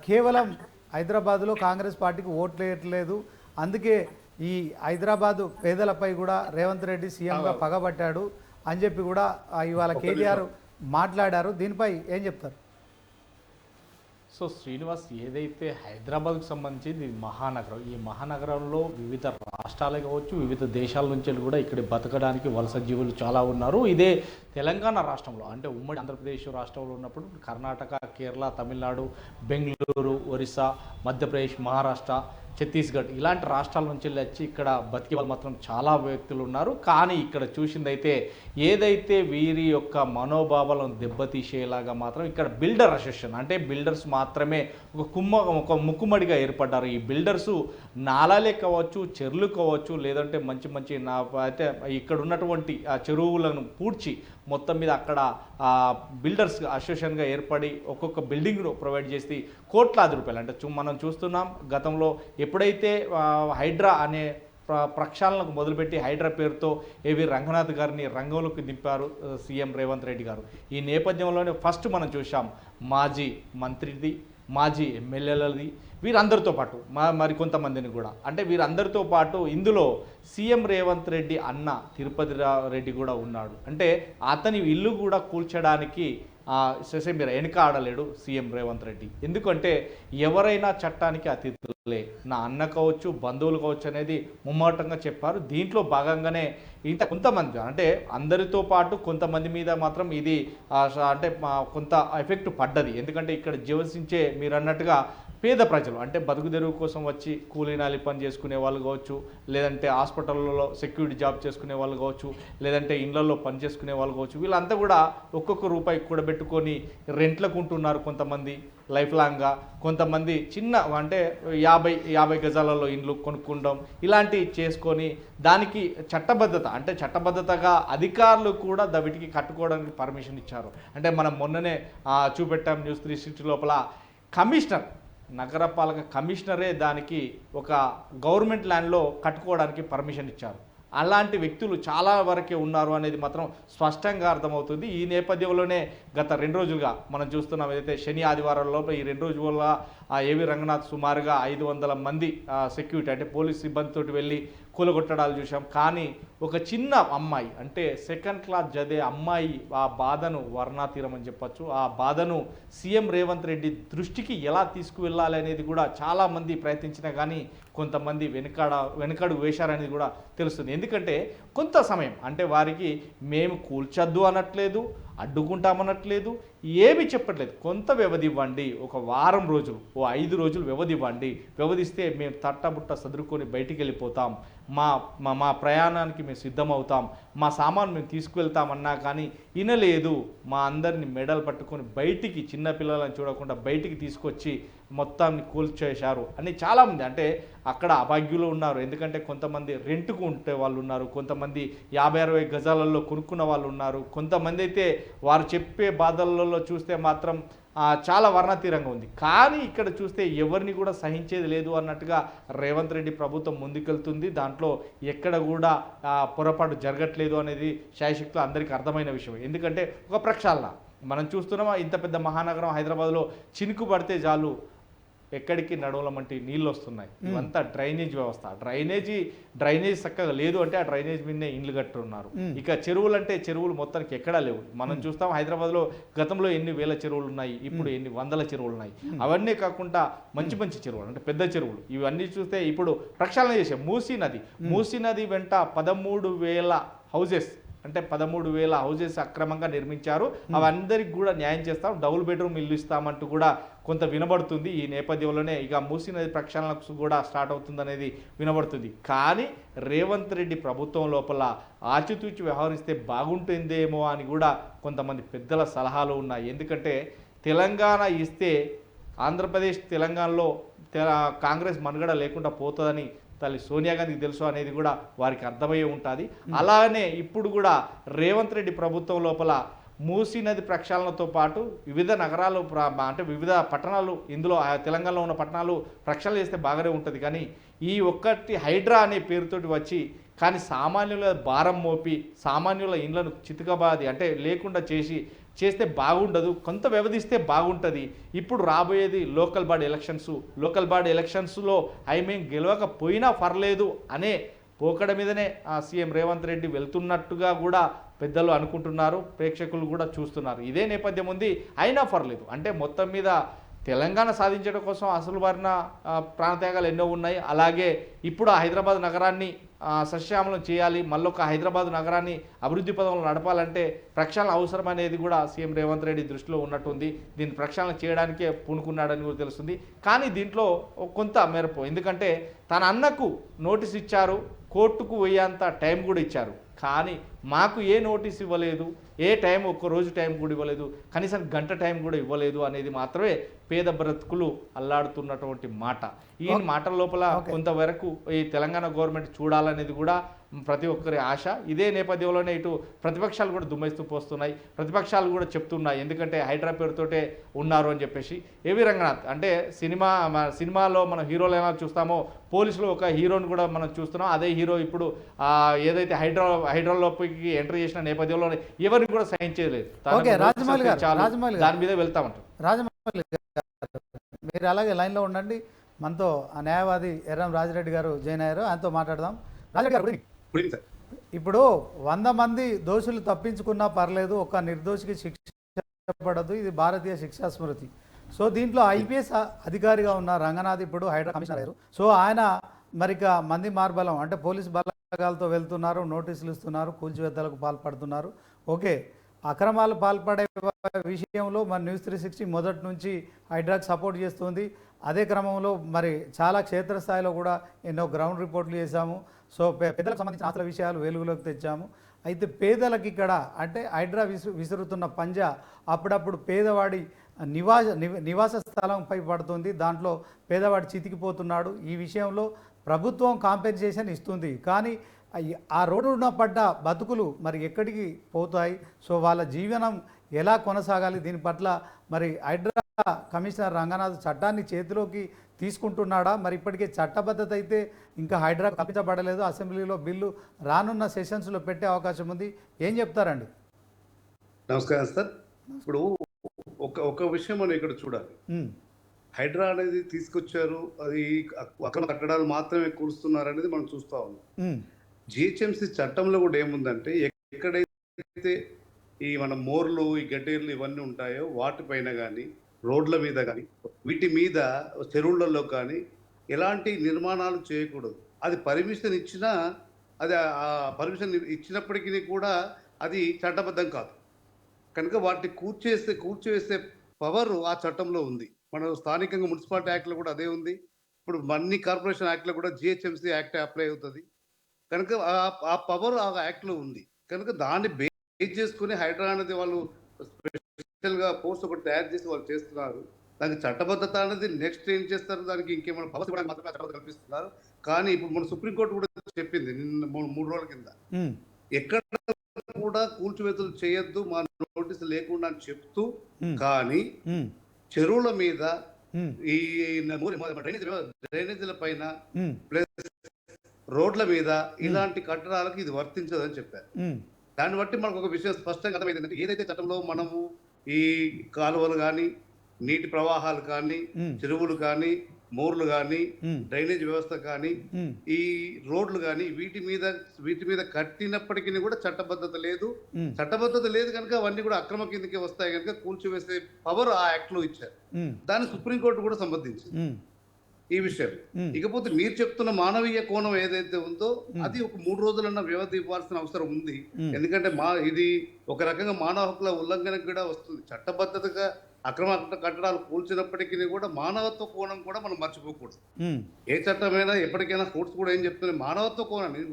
కేవలం హైదరాబాద్లో కాంగ్రెస్ పార్టీకి ఓట్లు వేయట్లేదు. అందుకే ఈ హైదరాబాదు పేదలపై కూడా రేవంత్ రెడ్డి సీఎంగా పగబట్టాడు అని చెప్పి కూడా ఇవాళ కేటీఆర్ మాట్లాడారు. దీనిపై ఏం చెప్తారు? సో శ్రీనివాస్, ఏదైతే హైదరాబాద్కు సంబంధించి ఇది మహానగరం, ఈ మహానగరంలో వివిధ రాష్ట్రాలు కావచ్చు, వివిధ దేశాల నుంచి కూడా ఇక్కడ బతకడానికి వలస జీవులు చాలా ఉన్నారు. ఇదే తెలంగాణ రాష్ట్రంలో అంటే ఉమ్మడి ఆంధ్రప్రదేశ్ రాష్ట్రంలో ఉన్నప్పుడు కర్ణాటక, కేరళ, తమిళనాడు, బెంగళూరు, ఒరిస్సా, మధ్యప్రదేశ్, మహారాష్ట్ర, ఛత్తీస్గఢ్ ఇలాంటి రాష్ట్రాల నుంచి వచ్చి ఇక్కడ బతికే వాళ్ళు మాత్రం చాలా వ్యక్తులు ఉన్నారు. కానీ ఇక్కడ చూసిందైతే ఏదైతే వీరి యొక్క మనోభావాలను దెబ్బతీసేలాగా మాత్రం ఇక్కడ బిల్డర్ అసోసియేషన్ అంటే బిల్డర్స్ మాత్రమే ఒక ముక్కుమడిగా ఏర్పడ్డారు. ఈ బిల్డర్సు నాలాలే కావచ్చు, చెరువులు కావచ్చు, లేదంటే మంచి అయితే ఇక్కడ ఉన్నటువంటి ఆ చెరువులను పూడ్చి మొత్తం మీద అక్కడ బిల్డర్స్ అసోసియేషన్గా ఏర్పడి ఒక్కొక్క బిల్డింగ్ను ప్రొవైడ్ చేసి కోట్లాది రూపాయలు అంటే మనం చూస్తున్నాం. గతంలో ఎప్పుడైతే హైడ్రా అనే ప్రక్షాళనకు మొదలుపెట్టి హైడ్రా పేరుతో ఏవి రంగనాథ్ గారిని రంగంలోకి దింపారు సీఎం రేవంత్ రెడ్డి గారు. ఈ నేపథ్యంలోనే ఫస్ట్ మనం చూసాం మాజీ మంత్రిది, మాజీ ఎమ్మెల్యేలది, వీరందరితో పాటు మరి కొంతమందిని కూడా అంటే వీరందరితో పాటు ఇందులో సీఎం రేవంత్ రెడ్డి అన్న తిరుపతి రెడ్డి కూడా ఉన్నాడు. అంటే అతని ఇల్లు కూడా కూల్చడానికి మీరు వెనుక ఆడలేడు సీఎం రేవంత్ రెడ్డి. ఎందుకంటే ఎవరైనా చట్టానికి అతిథులే, నా అన్న కావచ్చు బంధువులు కావచ్చు అనేది ముమ్మాటంగా చెప్పారు. దీంట్లో భాగంగానే కొంతమంది అంటే అందరితో పాటు కొంతమంది మీద మాత్రం ఇది అంటే కొంత ఎఫెక్ట్ పడ్డది. ఎందుకంటే ఇక్కడ జీవసించే మీరు అన్నట్టుగా పేద ప్రజలు అంటే బతుకు తెరువు కోసం వచ్చి కూలీనాలి పని చేసుకునే వాళ్ళు కావచ్చు, లేదంటే హాస్పిటల్లో సెక్యూరిటీ జాబ్ చేసుకునే వాళ్ళు కావచ్చు, లేదంటే ఇళ్లలో పని చేసుకునే వాళ్ళు కావచ్చు, వీళ్ళంతా కూడా ఒక్కొక్క రూపాయి కూడబెట్టుకొని రెంట్లకు ఉంటున్నారు. కొంతమంది లైఫ్ లాంగ్గా, కొంతమంది చిన్న అంటే 50 గజాలలో ఇండ్లు కొనుక్కుంటాం ఇలాంటివి చేసుకొని దానికి చట్టబద్ధతగా అధికారులు కూడా వీటికి కట్టుకోవడానికి పర్మిషన్ ఇచ్చారు. అంటే మనం మొన్ననే చూపెట్టాం న్యూస్ 360 లోపల కమిషనర్, నగరపాలక కమిషనరే దానికి ఒక గవర్నమెంట్ ల్యాండ్లో కట్టుకోవడానికి పర్మిషన్ ఇచ్చారు. అలాంటి వ్యక్తులు చాలా వరకే ఉన్నారు అనేది మాత్రం స్పష్టంగా అర్థమవుతుంది. ఈ నేపథ్యంలోనే గత 2 రోజులుగా మనం చూస్తున్నాం, ఏదైతే శని ఆదివారాల్లో ఈ 2 రోజుల ఏవి రంగనాథ్ సుమారుగా 500 మంది సెక్యూరిటీ అంటే పోలీస్ సిబ్బందితోటి వెళ్ళి కూలగొట్టడాలు చూసాం. కానీ ఒక చిన్న అమ్మాయి అంటే 2nd క్లాస్ చదివే అమ్మాయి ఆ బాధను వర్ణాతీరం అని చెప్పచ్చు. ఆ బాధను సీఎం రేవంత్ రెడ్డి దృష్టికి ఎలా తీసుకువెళ్ళాలి అనేది కూడా చాలామంది ప్రయత్నించినా కానీ కొంతమంది వెనకడుగు వేశారనేది కూడా తెలుస్తుంది. ఎందుకంటే కొంత సమయం అంటే వారికి మేము కూల్చొద్దు అనట్లేదు, అడ్డుకుంటామనట్లేదు, ఏమి చెప్పట్లేదు. కొంత వ్యవధి ఇవ్వండి, ఒక వారం రోజులు, 5 రోజులు వ్యవధి ఇవ్వండి. వ్యవధిస్తే మేము తట్టబుట్ట సదురుకొని బయటికి వెళ్ళిపోతాం, మా ప్రయాణానికి మేము సిద్ధమవుతాం, మా సామాను మేము తీసుకువెళ్తామన్నా కానీ వినలేదు. మా అందరిని మెడలు పట్టుకొని బయటికి, చిన్నపిల్లలను చూడకుండా బయటికి తీసుకొచ్చి మొత్తాన్ని కూల్చేశారు అని చాలామంది అంటే అక్కడ అభాగ్యులు ఉన్నారు. ఎందుకంటే కొంతమంది రెంట్కు ఉంటే వాళ్ళు ఉన్నారు, కొంతమంది 50-60 గజాలలో కొనుక్కున్న వాళ్ళు ఉన్నారు, కొంతమంది అయితే వారు చెప్పే బాధలలో చూస్తే మాత్రం చాలా వర్ణతీరంగా ఉంది. కానీ ఇక్కడ చూస్తే ఎవరిని కూడా సహించేది లేదు అన్నట్టుగా రేవంత్ రెడ్డి ప్రభుత్వం ముందుకెళ్తుంది. దాంట్లో ఎక్కడ కూడా పొరపాటు జరగట్లేదు అనేది శాయశక్తులు అందరికీ అర్థమైన విషయం. ఎందుకంటే ఒక ప్రక్షాళన మనం చూస్తున్నామా, ఇంత పెద్ద మహానగరం హైదరాబాద్లో చినుకు పడితే చాలు ఎక్కడికి నడవలమంటే నీళ్ళు వస్తున్నాయి. ఇవంతా డ్రైనేజ్ వ్యవస్థ. డ్రైనేజ్ చక్కగా లేదు అంటే ఆ డ్రైనేజ్ మీదనే ఇండ్లు కట్టున్నారు. ఇక చెరువులు అంటే చెరువులు మొత్తానికి ఎక్కడా లేవు. మనం చూస్తాం హైదరాబాద్లో గతంలో ఎన్ని వేల చెరువులు ఉన్నాయి, ఇప్పుడు ఎన్ని వందల చెరువులు ఉన్నాయి. అవన్నీ కాకుండా మంచి చెరువులు అంటే పెద్ద చెరువులు ఇవన్నీ చూస్తే ఇప్పుడు ప్రక్షాళన చేసే మూసీ నది వెంట 13,000 హౌజెస్ అంటే 13,000 హౌజెస్ అక్రమంగా నిర్మించారు. అవందరికి కూడా న్యాయం చేస్తాం, డబుల్ బెడ్రూమ్ ఇల్లు ఇస్తామంటూ కూడా కొంత వినబడుతుంది. ఈ నేపథ్యంలోనే ఇక మూసీ నది ప్రక్షాళనకు కూడా స్టార్ట్ అవుతుందనేది వినబడుతుంది. కానీ రేవంత్ రెడ్డి ప్రభుత్వం లోపల ఆచితూచి వ్యవహరిస్తే బాగుంటుందేమో అని కూడా కొంతమంది పెద్దల సలహాలు ఉన్నాయి. ఎందుకంటే తెలంగాణ ఇస్తే ఆంధ్రప్రదేశ్ తెలంగాణలో కాంగ్రెస్ మనుగడ లేకుండా పోతుందని తల్లి సోనియా గాంధీకి తెలుసు అనేది కూడా వారికి అర్థమయ్యే ఉంటుంది. అలానే ఇప్పుడు కూడా రేవంత్ రెడ్డి ప్రభుత్వం లోపల మూసీ నది ప్రక్షాళనతో పాటు వివిధ నగరాలు అంటే వివిధ పట్టణాలు, ఇందులో తెలంగాణలో ఉన్న పట్టణాలు ప్రక్షాళన చేస్తే బాగానే ఉంటుంది. కానీ ఈ ఒక్కటి హైడ్రా అనే పేరుతోటి వచ్చి కానీ సామాన్యుల భారం మోపి సామాన్యుల ఇండ్లను చితకబాది అంటే లేకుండా చేస్తే బాగుండదు, కొంత వ్యవధిస్తే బాగుంటుంది. ఇప్పుడు రాబోయేది లోకల్ బాడీ ఎలక్షన్స్లో మేము గెలవకపోయినా పర్లేదు అనే పోకడ మీదనే సీఎం రేవంత్ రెడ్డి వెళ్తున్నట్టుగా కూడా పెద్దలు అనుకుంటున్నారు, ప్రేక్షకులు కూడా చూస్తున్నారు. ఇదే నేపథ్యం ఉంది. అయినా పర్లేదు అంటే మొత్తం మీద తెలంగాణ సాధించడం కోసం అసలు బారిన ప్రాణత్యాగాలు ఎన్నో ఉన్నాయి. అలాగే ఇప్పుడు హైదరాబాద్ నగరాన్ని సస్యామలం చేయాలి, మళ్ళొక హైదరాబాద్ నగరాన్ని అభివృద్ధి పదంలో నడపాలంటే ప్రక్షాళన అవసరం అనేది కూడా సీఎం రేవంత్ రెడ్డి దృష్టిలో ఉన్నట్టుంది. దీన్ని ప్రక్షాళన చేయడానికే పూనుకున్నాడని కూడా తెలుస్తుంది. కానీ దీంట్లో కొంత మేరకు ఎందుకంటే తన అన్నకు నోటీస్ ఇచ్చారు, కోర్టుకు పోయేంత టైం కూడా ఇచ్చారు. కానీ మాకు ఏ నోటీస్ ఇవ్వలేదు, ఏ టైం ఒక్కరోజు టైం కూడా ఇవ్వలేదు, కనీసం గంట టైం కూడా ఇవ్వలేదు అనేది మాత్రమే పేద బ్రతుకులు అల్లాడుతున్నటువంటి మాట. ఈ మాటల లోపల కొంతవరకు ఈ తెలంగాణ గవర్నమెంట్ చూడాలనేది కూడా ప్రతి ఒక్కరి ఆశ. ఇదే నేపథ్యంలోనే ఇటు ప్రతిపక్షాలు కూడా దుమ్మెస్తూ పోస్తున్నాయి, ప్రతిపక్షాలు కూడా చెప్తున్నాయి. ఎందుకంటే హైడ్రా పేరుతోటే ఉన్నారు అని చెప్పేసి. ఏవి రంగనాథ్ అంటే సినిమాలో మనం హీరోలు ఎలా చూస్తామో పోలీసులో ఒక హీరోని కూడా మనం చూస్తున్నాం. అదే హీరో ఇప్పుడు ఏదైతే హైడ్రాలోకి ఎంట్రీ చేసిన నేపథ్యంలో ఎవరిని కూడా సైన్ చేయలేదు, దాని మీద వెళ్తామంటారు. రాజమౌళి గారు మీరు అలాగే లైన్లో ఉండండి. మనతో ఆ న్యాయవాది ఎర్రం రాజిరెడ్డి గారు జాయిన్ అయ్యారు. ఆయనతో మాట్లాడదాం. రాజిరెడ్డి గారు, గుడ్ ఈవినింగ్ సార్. ఇప్పుడు 100 మంది దోషులు తప్పించుకున్నా పర్లేదు, ఒక నిర్దోషికి శిక్ష పడదు. ఇది భారతీయ శిక్షా స్మృతి. సో దీంట్లో ఐపీఎస్ అధికారిగా ఉన్న రంగనాథ్ ఇప్పుడు హైడ్రా కమిషనర్ అయ్యారు. సో ఆయన మరిక మంది మార్బలం అంటే పోలీసు బలగాలతో వెళ్తున్నారు, నోటీసులు ఇస్తున్నారు, కూల్చివేతలకు పాల్పడుతున్నారు. ఓకే, అక్రమాలు పాల్పడే విషయంలో మరి న్యూస్ 360 మొదటి నుంచి హైడ్రాకి సపోర్ట్ చేస్తుంది. అదే క్రమంలో మరి చాలా క్షేత్రస్థాయిలో కూడా ఎన్నో గ్రౌండ్ రిపోర్ట్లు చేశాము. సో పేదలకు సంబంధించిన ఆస్తుల విషయాలు వెలుగులోకి తెచ్చాము. అయితే పేదలకు ఇక్కడ అంటే హైడ్రా విసురుతున్న పంజా అప్పుడప్పుడు పేదవాడి నివాస స్థలంపై పడుతుంది. దాంట్లో పేదవాడు చితికిపోతున్నాడు. ఈ విషయంలో ప్రభుత్వం కాంపెన్సేషన్ ఇస్తుంది, కానీ ఆ రోడ్డున పడ్డ బతుకులు మరి ఎక్కడికి పోతాయి? సో వాళ్ళ జీవనం ఎలా కొనసాగాలి? దీని పట్ల మరి హైడ్రా కమిషనర్ రంగనాథ్ చట్టాన్ని చేతిలోకి తీసుకుంటున్నాడా? మరి ఇప్పటికే చట్టబద్ధత అయితే ఇంకా హైడ్రా కల్పించబడలేదు. అసెంబ్లీలో బిల్లు రానున్న సెషన్స్లో పెట్టే అవకాశం ఉంది. ఏం చెప్తారండి? నమస్కారం సార్. ఇప్పుడు ఒక విషయం మనం ఇక్కడ చూడాలి. హైడ్రా అనేది తీసుకొచ్చారు, అది అక్రమ కట్టడాలు మాత్రమే కూరుస్తున్నారు అనేది మనం చూస్తూ ఉన్నాం. జిహెచ్ఎంసీ చట్టంలో కూడా ఏముందంటే ఎక్కడైతే ఈ మన మోర్లు, ఈ గడ్డేర్లు ఇవన్నీ ఉంటాయో వాటిపైన కానీ, రోడ్ల మీద కానీ, వీటి మీద చెరువులలో కానీ ఎలాంటి నిర్మాణాలు చేయకూడదు. అది పర్మిషన్ ఇచ్చినా, అది ఆ పర్మిషన్ ఇచ్చినప్పటికీ కూడా అది చట్టబద్ధం కాదు. కనుక వాటిని కూర్చివేసే పవర్ ఆ చట్టంలో ఉంది. మన స్థానికంగా మున్సిపాలిటీ యాక్ట్లో కూడా అదే ఉంది. ఇప్పుడు అన్ని కార్పొరేషన్ యాక్ట్లో కూడా జిహెచ్ఎంసీ యాక్ట్ అప్లై అవుతుంది. కనుక ఆ పవర్ ఆ యాక్ట్లో ఉంది. కనుక దాన్ని బేస్ చేసుకుని హైడ్రా అనేది వాళ్ళు స్పెషల్గా పోస్ట్ ఒకటి తయారు చేసి వాళ్ళు చేస్తున్నారు. దానికి చట్టబద్ధత అనేది నెక్స్ట్ ఏం చేస్తారు, దానికి ఇంకేమైనా పవర్స్ కూడా మాత్రమే చట్టబద్ధత కల్పిస్తున్నారు. కానీ ఇప్పుడు మన సుప్రీంకోర్టు కూడా చెప్పింది నిన్న 3 రోజుల కింద, ఎక్కడ కూడా కూల్చివేతలు చేయొద్దు, మా నోటీసు లేకుండా అని చెప్తూ, కానీ చెరువుల మీద ఈ డ్రైనేజీల పైన ప్లస్ రోడ్ల మీద ఇలాంటి కట్టడాలకు ఇది వర్తించదని చెప్పారు. దాన్ని బట్టి మనకు ఒక విషయం స్పష్టంగా అర్థమైంది. ఏదైతే చట్టంలో మనము ఈ కాలువలు కానీ, నీటి ప్రవాహాలు కానీ, చెరువులు కానీ, మోర్లు కానీ, డ్రైనేజ్ వ్యవస్థ కానీ, ఈ రోడ్లు కానీ వీటి మీద కట్టినప్పటికీ కూడా చట్టబద్ధత లేదు. చట్టబద్ధత లేదు కనుక అవన్నీ కూడా అక్రమ కిందకి వస్తాయి కనుక కూల్చివేసే పవర్ ఆ యాక్ట్ లో ఇచ్చారు. దాన్ని సుప్రీంకోర్టు కూడా సంబంధించింది ఈ విషయం. ఇకపోతే మీరు చెప్తున్న మానవీయ కోణం ఏదైతే ఉందో అది ఒక 3 రోజులన్న వ్యవధి ఇవ్వాల్సిన అవసరం ఉంది. ఎందుకంటే ఇది ఒక రకంగా మానవ హక్కుల ఉల్లంఘనకు కూడా వస్తుంది. చట్టబద్ధతగా అక్రమ కట్టడాలు కూల్చినప్పటికీ కూడా మానవత్వ కోణం కూడా మనం మర్చిపోకూడదు. ఏ చట్టమైనా ఎప్పటికైనా కోర్ట్స్ కూడా ఏం చెప్తున్నాయి, మానవత్వ కోణాన్ని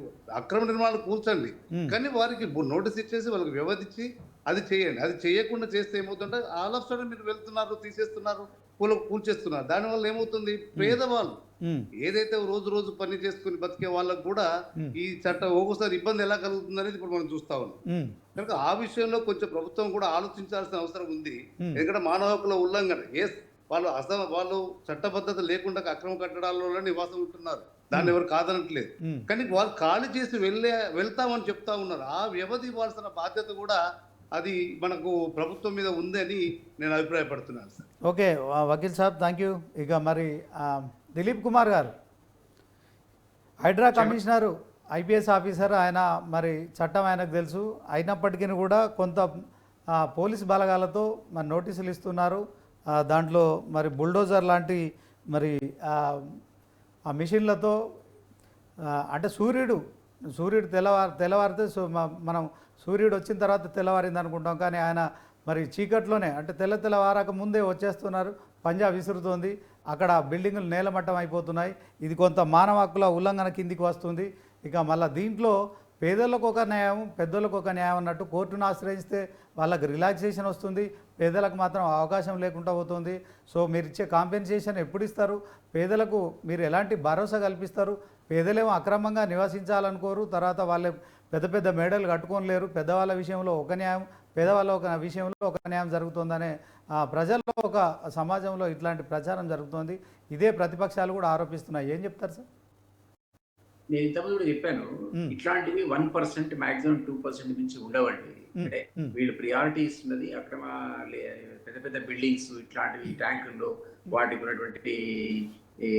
అక్రమ నిర్మాణాలు కూల్చండి, కానీ వారికి నోటీస్ ఇచ్చేసి వాళ్ళకి వ్యవధించి అది చేయండి. అది చేయకుండా చేస్తే ఏమవుతుంటే ఆల్ ఆఫ్ సడన్ మీరు వెళ్తున్నారు, తీసేస్తున్నారు, కూల్చేస్తున్నారు. దానివల్ల ఏమవుతుంది, పేదవాళ్ళు ఏదైతే రోజు పని చేసుకుని బతికే వాళ్ళకు కూడా ఈ చట్టం ఒక్కోసారి ఇబ్బంది ఎలా కలుగుతుంది అనేది ఇప్పుడు మనం చూస్తా ఉన్నాం. కనుక ఆ విషయంలో కొంచెం ప్రభుత్వం కూడా ఆలోచించాల్సిన అవసరం ఉంది. ఎందుకంటే మానవ హక్కుల ఉల్లంఘన, వాళ్ళు చట్టబద్ధత లేకుండా అక్రమ కట్టడాలలో నివాసం ఉంటున్నారు, దాన్ని ఎవరు కాదనట్లేదు. కానీ వాళ్ళు ఖాళీ చేసి వెళ్తామని చెప్తా ఉన్నారు. ఆ వ్యవధి ఇవ్వాల్సిన బాధ్యత కూడా అది మనకు ప్రభుత్వం మీద ఉందని నేను అభిప్రాయపడుతున్నాను సార్. ఓకే వకీల్ సాబ్, థ్యాంక్ యూ. ఇక మరి దిలీప్ కుమార్ గారు, హైడ్రా కమిషనరు, ఐపీఎస్ ఆఫీసర్, ఆయన మరి చట్టం ఆయనకు తెలుసు. అయినప్పటికీ కూడా కొంత పోలీస్ బలగాలతో మరి నోటీసులు ఇస్తున్నారు. దాంట్లో మరి బుల్డోజర్ లాంటి మరి ఆ మిషన్లతో అంటే సూర్యుడు తెల్లవారితే మనం సూర్యుడు వచ్చిన తర్వాత తెల్లవారింది అనుకుంటాం, కానీ ఆయన మరి చీకట్లోనే అంటే తెల్లవారక ముందే వచ్చేస్తున్నారు. పంజా విసురుతోంది, అక్కడ బిల్డింగులు నేలమట్టం అయిపోతున్నాయి. ఇది కొంత మానవ హక్కుల ఉల్లంఘన కిందికి వస్తుంది. ఇక మళ్ళీ దీంట్లో పేదలకు ఒక న్యాయం, పెద్దలకు ఒక న్యాయం అన్నట్టు కోర్టును ఆశ్రయిస్తే వాళ్ళకి రిలాక్సేషన్ వస్తుంది, పేదలకు మాత్రం అవకాశం లేకుండా పోతుంది. సో మీరు ఇచ్చే కాంపెన్సేషన్ ఎప్పుడు ఇస్తారు? పేదలకు మీరు ఎలాంటి భరోసా కల్పిస్తారు? పేదలేమో అక్రమంగా నివసించాలనుకోరు, తర్వాత వాళ్ళే పెద్ద మేడలు కట్టుకోలేరు. పెద్దవాళ్ళ విషయంలో ఒక న్యాయం, పేదవాళ్ళ ఒక విషయంలో ఒక న్యాయం జరుగుతుందనే ప్రజల్లో ఒక సమాజంలో ఇట్లాంటి ప్రచారం జరుగుతుంది. ఇదే ప్రతిపక్షాలు కూడా ఆరోపిస్తున్నాయి. ఏం చెప్తారు సార్? నేను ఇంతకుముందు కూడా చెప్పాను, ఇట్లాంటివి 1% మాక్సిమం 2% నుంచి ఉండవండి. అంటే వీళ్ళు ప్రియారిటీ ఇస్తున్నది అక్రమ పెద్ద బిల్డింగ్స్, ఇట్లాంటివి ట్యాంకుల్లో వాటికి ఉన్నటువంటి ఈ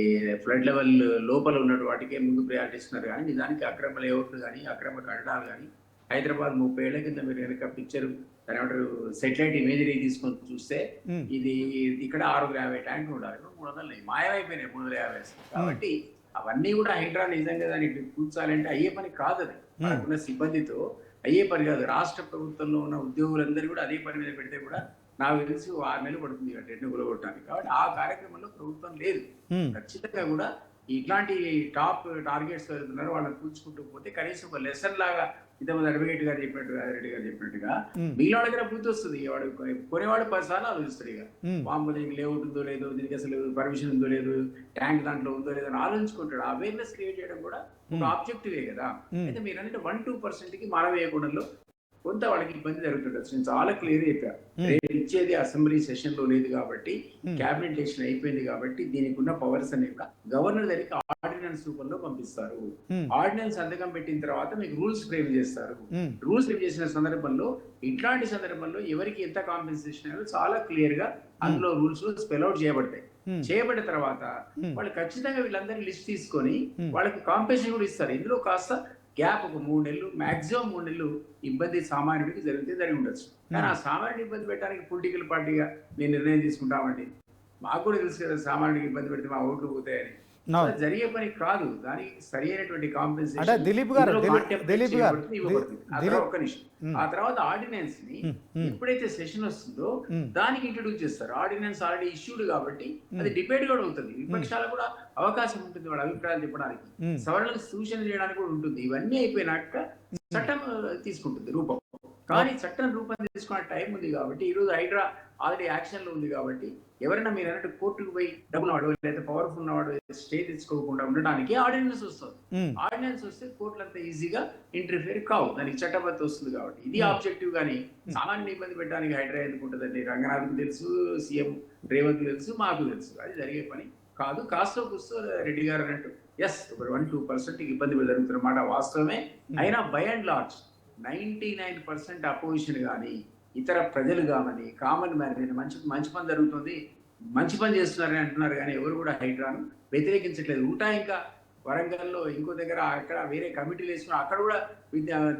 ఫ్లడ్ లెవెల్ లోపల ఉన్న వాటికే ముందు ప్రయారిటీ ఇస్తున్నారు. కానీ నిజానికి అక్రమ లేఅవుట్లు కానీ అక్రమ కట్టడాలు కానీ హైదరాబాద్ 30 ఏళ్ల కింద మీరు కనుక పిక్చర్ దాని ఏమంటారు సెటిలైట్ ఇమేజరీ తీసుకొని చూస్తే ఇది ఇక్కడ 650 ట్యాంకులు ఉండాలి, 300 మాయమైపోయినాయి 350. కాబట్టి అవన్నీ కూడా హైడ్రా నిజంగా దానికి కూర్చాలంటే అయ్యే పని కాదు. అది మనకున్న సిబ్బందితో అయ్యే పని కాదు. రాష్ట్ర ప్రభుత్వంలో ఉన్న ఉద్యోగులందరూ కూడా అదే పని మీద పెడితే కూడా నాకు తెలిసి 6 నెలలు పడుతుంది టెంట్ కూలగొట్టడానికి. కాబట్టి ఆ కార్యక్రమంలో ప్రభుత్వం లేదు. ఖచ్చితంగా కూడా ఇట్లాంటి టాప్ టార్గెట్స్ వెళ్తున్నారు వాళ్ళని కూర్చుకుంటూ పోతే కనీసం ఒక లెసన్ లాగా ఇంతమంది అడ్వకేట్ గారు చెప్పినట్టుగా రెడ్డి గారు చెప్పినట్టుగా మీలో దగ్గర పూర్తి వస్తుంది. వాడు కొనేవాడు 10 సార్లు ఆలోచిస్తాడు. ఇక బాంబు దీనికి లేఅవుట్ ఉందో లేదో, దీనికి అసలు పర్మిషన్ ఉందో లేదో, ట్యాంక్ దాంట్లో ఉందో లేదో అని ఆలోచించుకుంటాడు. అవేర్నెస్ క్రియేట్ చేయడం కూడా ఒక ఆబ్జెక్టివే కదా. అయితే మీరు అంటే 1-2% మానవేయకుండంలో కొంత వాళ్ళకి ఇబ్బంది జరుగుతుంది. నేను చాలా క్లియర్ చెప్పాను. రేపు ఇచ్చేది అసెంబ్లీ సెషన్ లో లేదు కాబట్టి, క్యాబినెట్ డెసిషన్ అయిపోయింది కాబట్టి దీనికి ఉన్న పవర్స్ అనేవి కూడా గవర్నర్ దగ్గరికి ఆర్డినెన్స్ రూపంలో పంపిస్తారు. ఆర్డినెన్స్ సంతకం పెట్టిన తర్వాత మీకు రూల్స్ ఫ్రేమ్ చేస్తారు. రూల్స్ ఫ్రేమ్ చేసిన సందర్భంలో ఇట్లాంటి సందర్భంలో ఎవరికి ఎంత కాంపెన్సేషన్ అయ్యాలో చాలా క్లియర్ గా అందులో రూల్స్ స్పెల్ అవుట్ చేయబడతాయి. చేయబడిన తర్వాత వాళ్ళు ఖచ్చితంగా వీళ్ళందరినీ లిస్ట్ తీసుకొని వాళ్ళకి కాంపెన్సేషన్ కూడా ఇస్తారు. ఇందులో కాస్త గ్యాప్ ఒక 3 నెలలు మాక్సిమం 3 నెలలు ఇబ్బంది సామాన్యుడికి జరిగి ఉండొచ్చు. కానీ ఆ సామాన్యుడికి ఇబ్బంది పెట్టడానికి పొలిటికల్ పార్టీగా మేము నిర్ణయం తీసుకుంటామండి. మాకు కూడా తెలుసు కదా సామాన్యుడికి ఇబ్బంది పెడితే మా ఓట్లు పోతాయని. జరిగే పని కాదు. దానికి సరి అయినటువంటి కాంపెన్సేషన్ ఆ తర్వాత ఆర్డినెన్స్ ని ఎప్పుడైతే సెషన్ వస్తుందో దానికి ఇంట్రడ్యూస్ చేస్తారు. ఆర్డినెన్స్ ఆల్రెడీ ఇష్యూడ్ కాబట్టి అది డిబేట్ కూడా అవుతుంది. విపక్షాలకు కూడా అవకాశం ఉంటుంది వాళ్ళ అభిప్రాయాలు చెప్పడానికి, సవరణలకు సూచన చేయడానికి కూడా ఉంటుంది. ఇవన్నీ అయిపోయినాక చట్టం తీసుకుంటుంది రూపం. కానీ చట్టం రూపం తీసుకునే టైం ఉంది కాబట్టి ఈరోజు హైడ్రా ఆల్రెడీ యాక్షన్ లో ఉంది కాబట్టి ఎవరైనా మీరు అన్నట్టు కోర్టుకు పోయి డబ్బులు వాడు లేదా పవర్ఫుల్ ఉన్నవాడు స్టే తెచ్చుకోకుండా ఉండడానికి ఆర్డినెన్స్ వస్తుంది. ఆర్డినెన్స్ వస్తే కోర్టులు అంత ఈజీగా ఇంటర్ఫియర్ కావు. దానికి చట్టబద్ధత వస్తుంది కాబట్టి ఇది ఆబ్జెక్టివ్. కానీ సామాన్య ఇబ్బంది పెట్టడానికి హైడ్రా ఎందుకు ఉంటుందండి? రంగనాథ్కు తెలుసు, సీఎం రేవంత్ తెలుసు, మాకు తెలుసు. అది జరిగే పని కాదు. కాస్త కూస్తో రెడ్డి గారు అన్నట్టు ఎస్ ఒక 1-2% ఇబ్బంది జరుగుతున్నమాట వాస్తవమే. అయినా బై అండ్ లార్జ్ 99% అపోజిషన్ కానీ ఇతర ప్రజలు కామని కామన్ మ్యాన్ మంచి పని జరుగుతుంది, మంచి పని చేస్తున్నారని అంటున్నారు. కానీ ఎవరు కూడా హైడ్రాను వ్యతిరేకించట్లేదు. ఇంకా వరంగల్లో ఇంకో దగ్గర అక్కడ వేరే కమిటీలు వేసుకున్నారు. అక్కడ కూడా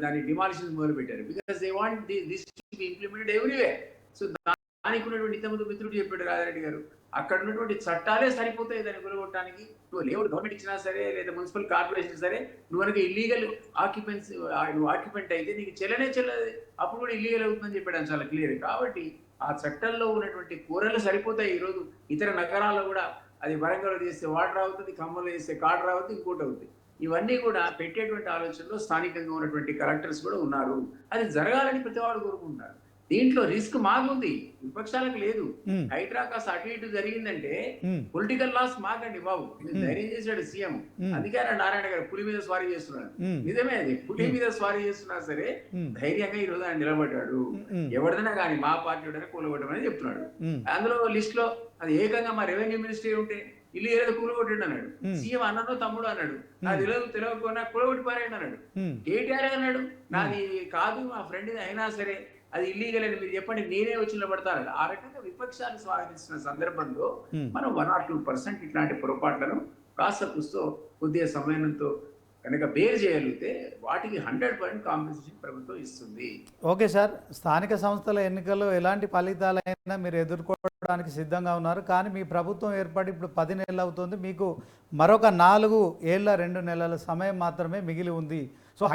దాని డిమాలిషన్ మొదలు పెట్టారు. Because they want this to be implemented everywhere. So దానికి ఉన్నటువంటి ఇంతకుముందు మిత్రుడు చెప్పాడు రాజారెడ్డి గారు, అక్కడ ఉన్నటువంటి చట్టాలే సరిపోతాయి దాన్ని కూలగొట్టడానికి. నువ్వు లేవుడు గవర్నమెంట్ ఇచ్చినా సరే లేదా మున్సిపల్ కార్పొరేషన్ సరే, నువ్వు కనుక ఇల్లీగల్ ఆక్యుపెన్సీ నువ్వు ఆక్యుపెంట్ అయితే నీకు చెల్లదు, అప్పుడు కూడా ఇల్లీగల్ అవుతుందని చెప్పాడు చాలా క్లియర్. కాబట్టి ఆ చట్టంలో ఉన్నటువంటి కూరలు సరిపోతాయి. ఈరోజు ఇతర నగరాల్లో కూడా అది వరంగల్లో చేస్తే వాటర్ అవుతుంది, ఖమ్మంలో చేస్తే కాటర్ అవుతుంది, ఇంకోటి అవుతుంది. ఇవన్నీ కూడా పెట్టేటువంటి ఆలోచనలో స్థానికంగా ఉన్నటువంటి కలెక్టర్స్ కూడా ఉన్నారు. అది జరగాలని ప్రతివాడు కోరుకుంటున్నారు. దీంట్లో రిస్క్ మాకుంది, విపక్షాలకు లేదు. హైడ్రా కాస్త అటు ఇటు జరిగిందంటే పొలిటికల్ లాస్ మాకండి బాబు. ధైర్యం చేశాడు సీఎం. అందుకే నారాయణ గారు పులి మీద స్వారీ చేస్తున్నాడు. నిజమే, అది పులి మీద స్వారీ చేస్తున్నా సరే ధైర్యంగా ఈ రోజు ఆయన నిలబడ్డాడు. ఎవరిదైనా కానీ మా పార్టీ కూలగొట్టమని చెప్తున్నాడు. అందులో లిస్ట్ లో అది ఏకంగా మా రెవెన్యూ మినిస్ట్రీ ఉంటే ఇల్లు ఏదో కూలగొట్టిండు అన్నాడు. సీఎం అన్నదో తమ్ముడు అన్నాడు. నాది తెలియకుండా కూలగొట్టి పారాయండి అన్నాడు. కేటీఆర్ అన్నాడు నాది కాదు మా ఫ్రెండ్ అయినా సరే అది ఇల్లీగల్ అని మీరు చెప్పండి, నేనే వచ్చి నిలబడతాను. ఆ రకంగా విపక్షాలు స్వాగతిస్తున్న సందర్భంలో మనం 1-2% ఇట్లాంటి పొరపాట్లను కాస్త కూస్తో కొద్దిగా సమయంతో కనుక బేర్ చేయగలిగితే వాటికి 100% కాంపెన్సేషన్ ప్రభుత్వం ఇస్తుంది. ఓకే సార్, స్థానిక సంస్థల ఎన్నికల్లో ఎలాంటి ఫలితాలైనా మీరు ఎదుర్కోవడానికి సిద్ధంగా ఉన్నారు. కానీ మీ ప్రభుత్వం ఏర్పడి ఇప్పుడు 10 నెలలు అవుతుంది. మీకు మరొక 4 ఏళ్ల 2 నెలల సమయం మాత్రమే మిగిలి ఉంది. సో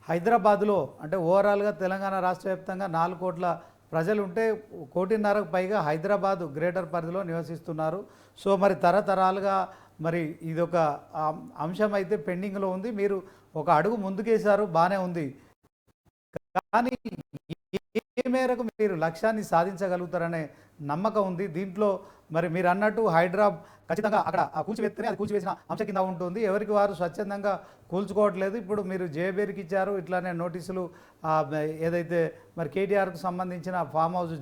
హైదరాబాద్లో అంటే ఓవరాల్గా తెలంగాణ రాష్ట్ర వ్యాప్తంగా 4 కోట్ల ప్రజలు ఉంటే 1.5 కోటికి పైగా హైదరాబాద్ గ్రేటర్ పరిధిలో నివసిస్తున్నారు. సో మరి తరతరాలుగా మరి ఇదొక అంశం అయితే పెండింగ్లో ఉంది. మీరు ఒక అడుగు ముందుకేశారు, బాగానే ఉంది. కానీ ఏ మేరకు మీరు లక్ష్యాన్ని సాధించగలుగుతారనే నమ్మకం ఉంది. దీంట్లో మరి మీరు అన్నట్టు హైడ్రా ఖచ్చితంగా అక్కడ కూల్చివేస్తేనే అది కూల్చివేసిన అంశం కింద ఉంటుంది. ఎవరికి వారు స్వచ్ఛందంగా కూల్చుకోవట్లేదు. ఇప్పుడు మీరు జేబేరికి ఇచ్చారు, ఇట్లానే నోటీసులు ఏదైతే మరి కేటీఆర్కు సంబంధించిన ఫామ్ హౌస్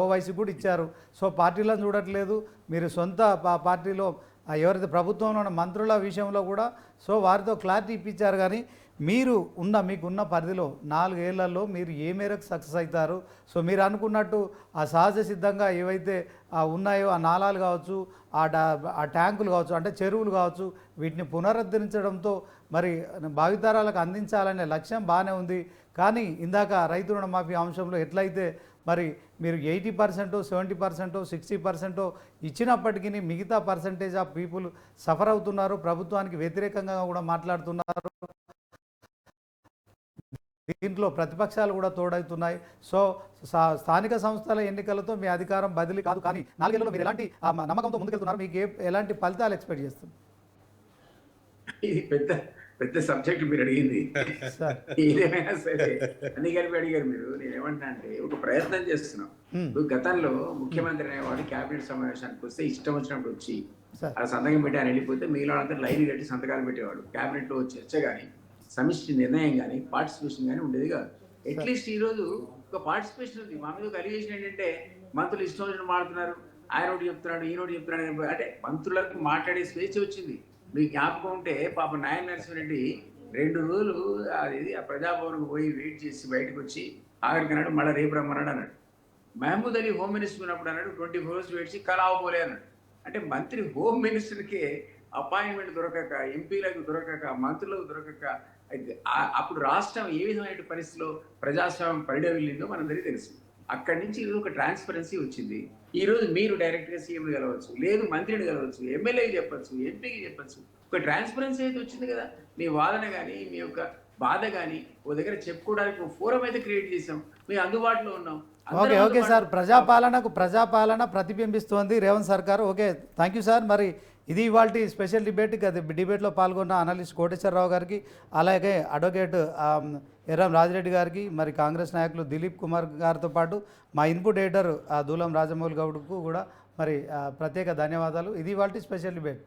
ఓవైసీ కూడా ఇచ్చారు. సో పార్టీలను చూడట్లేదు, మీరు సొంత పార్టీలో ఎవరైతే ప్రభుత్వంలో ఉన్న మంత్రుల విషయంలో కూడా సో వారితో క్లారిటీ ఇప్పించారు. కానీ మీరు మీకున్న పరిధిలో 4 ఏళ్లలో మీరు ఏ మేరకు సక్సెస్ అవుతారు? సో మీరు అనుకున్నట్టు ఆ సహజ సిద్ధంగా ఏవైతే ఉన్నాయో ఆ నాలాలు కావచ్చు, ఆ ట్యాంకులు కావచ్చు, అంటే చెరువులు కావచ్చు, వీటిని పునరుద్ధరించడంతో మరి భావితరాలకు అందించాలనే లక్ష్యం బాగానే ఉంది. కానీ ఇందాక రైతు రుణమాఫీ అంశంలో ఎట్లయితే మరి మీరు 80%, 70%, 60% ఇచ్చినప్పటికీ మిగతా పర్సంటేజ్ ఆఫ్ పీపుల్ సఫర్ అవుతున్నారు, ప్రభుత్వానికి వ్యతిరేకంగా కూడా మాట్లాడుతున్నారు. దీంట్లో ప్రతిపక్షాలు కూడా తోడవుతున్నాయి. సో స్థానిక సంస్థల ఎన్నికలతో మీ అధికారం బదిలీ కాదు, కానీ 4 ఏళ్లలో మీరు ఎలాంటి నమ్మకంతో ముందుకెళ్తున్నారు? మీకు ఎలాంటి ఫలితాలు ఎక్స్పెక్ట్ చేస్తున్నారు? ఇది పెద్ద పెద్ద సబ్జెక్ట్ మీరు అడిగింది. ఏదేమైనా సరే అన్ని కలిపి అడిగారు మీరు. నేనేమంటున్నా అంటే ఒక ప్రయత్నం చేస్తున్నాం. ఇప్పుడు గతంలో ముఖ్యమంత్రి అనేవాడు క్యాబినెట్ సమావేశానికి వస్తే ఇష్టం వచ్చినప్పుడు వచ్చి ఆ సంతకం పెట్టి ఆయన వెళ్ళిపోతే మిగిలిన వాళ్ళంతా లైన్ కట్టి సంతకాలు పెట్టేవాడు. క్యాబినెట్లో చర్చ కానీ సమిష్టి నిర్ణయం కానీ పార్టిసిపేషన్ కానీ ఉండేది కాదు. అట్లీస్ట్ ఈరోజు ఒక పార్టిసిపేషన్ ఉంది. మా మీద ఒక అలిగేషన్ ఏంటంటే మంత్రులు ఇష్టం వచ్చినట్టు మాట్లాడుతున్నారు, ఆయన ఒకటి చెప్తున్నాడు, ఈయనోటి చెప్తున్నాడు. అంటే మంత్రులకు మాట్లాడే స్వేచ్ఛ వచ్చింది. మీకు జ్ఞాపకం ఉంటే పాప నాయన నరసింహారెడ్డి 2 రోజులు అది ఆ ప్రజాభవన్కి పోయి వెయిట్ చేసి బయటకు వచ్చి ఆఖరికి అన్నాడు మళ్ళీ రేపు రమ్మన్నాడు అన్నాడు. మహమూద్ అలీ హోమ్ మినిస్టర్ ఉన్నప్పుడు అన్నాడు 24 hours వెయిట్ చేసి కలావబోలే అన్నాడు. అంటే మంత్రి హోమ్ మినిస్టర్కే అపాయింట్మెంట్ దొరకక, ఎంపీలకు దొరకక, మంత్రులకు దొరకక, అప్పుడు రాష్ట్రం ఏ విధమైన పరిస్థితిలో ప్రజాస్వామ్యం పరిడవిల్లిందో మనందరికీ తెలుసు. అక్కడి నుంచి ఈరోజు ఒక ట్రాన్స్పరెన్సీ వచ్చింది. ఈరోజు మీరు డైరెక్ట్గా సీఎంని కలవచ్చు, లేదు మంత్రిని కలవచ్చు, ఎమ్మెల్యేకి చెప్పచ్చు, ఎంపీకి చెప్పచ్చు. ఒక ట్రాన్స్పరెన్సీ అయితే వచ్చింది కదా. మీ వాదన కానీ మీ యొక్క బాధ కానీ ఓ దగ్గర చెప్పుకోవడానికి ఒక ఫోరం అయితే క్రియేట్ చేసాం. మేము అందుబాటులో ఉన్నాం. ఓకే సార్, ప్రజాపాలన ప్రతిబింబిస్తోంది రేవంత్ సర్కారు. Okay, thank you sir. మరి ఇది ఇవాల్టి స్పెషల్ డిబేట్. డిబేట్లో పాల్గొన్న అనలిస్ట్ కోటేశ్వరరావు గారికి, అలాగే అడ్వకేట్ ఎర్రం రాజిరెడ్డి గారికి, మరి కాంగ్రెస్ నాయకులు దిలీప్ కుమార్ గారితో పాటు మా ఇన్పుట్ ఎడిటర్ దూలం రాజమౌళి గౌడ్కు కూడా మరి ప్రత్యేక ధన్యవాదాలు. ఇది ఇవాల్టి స్పెషల్ డిబేట్.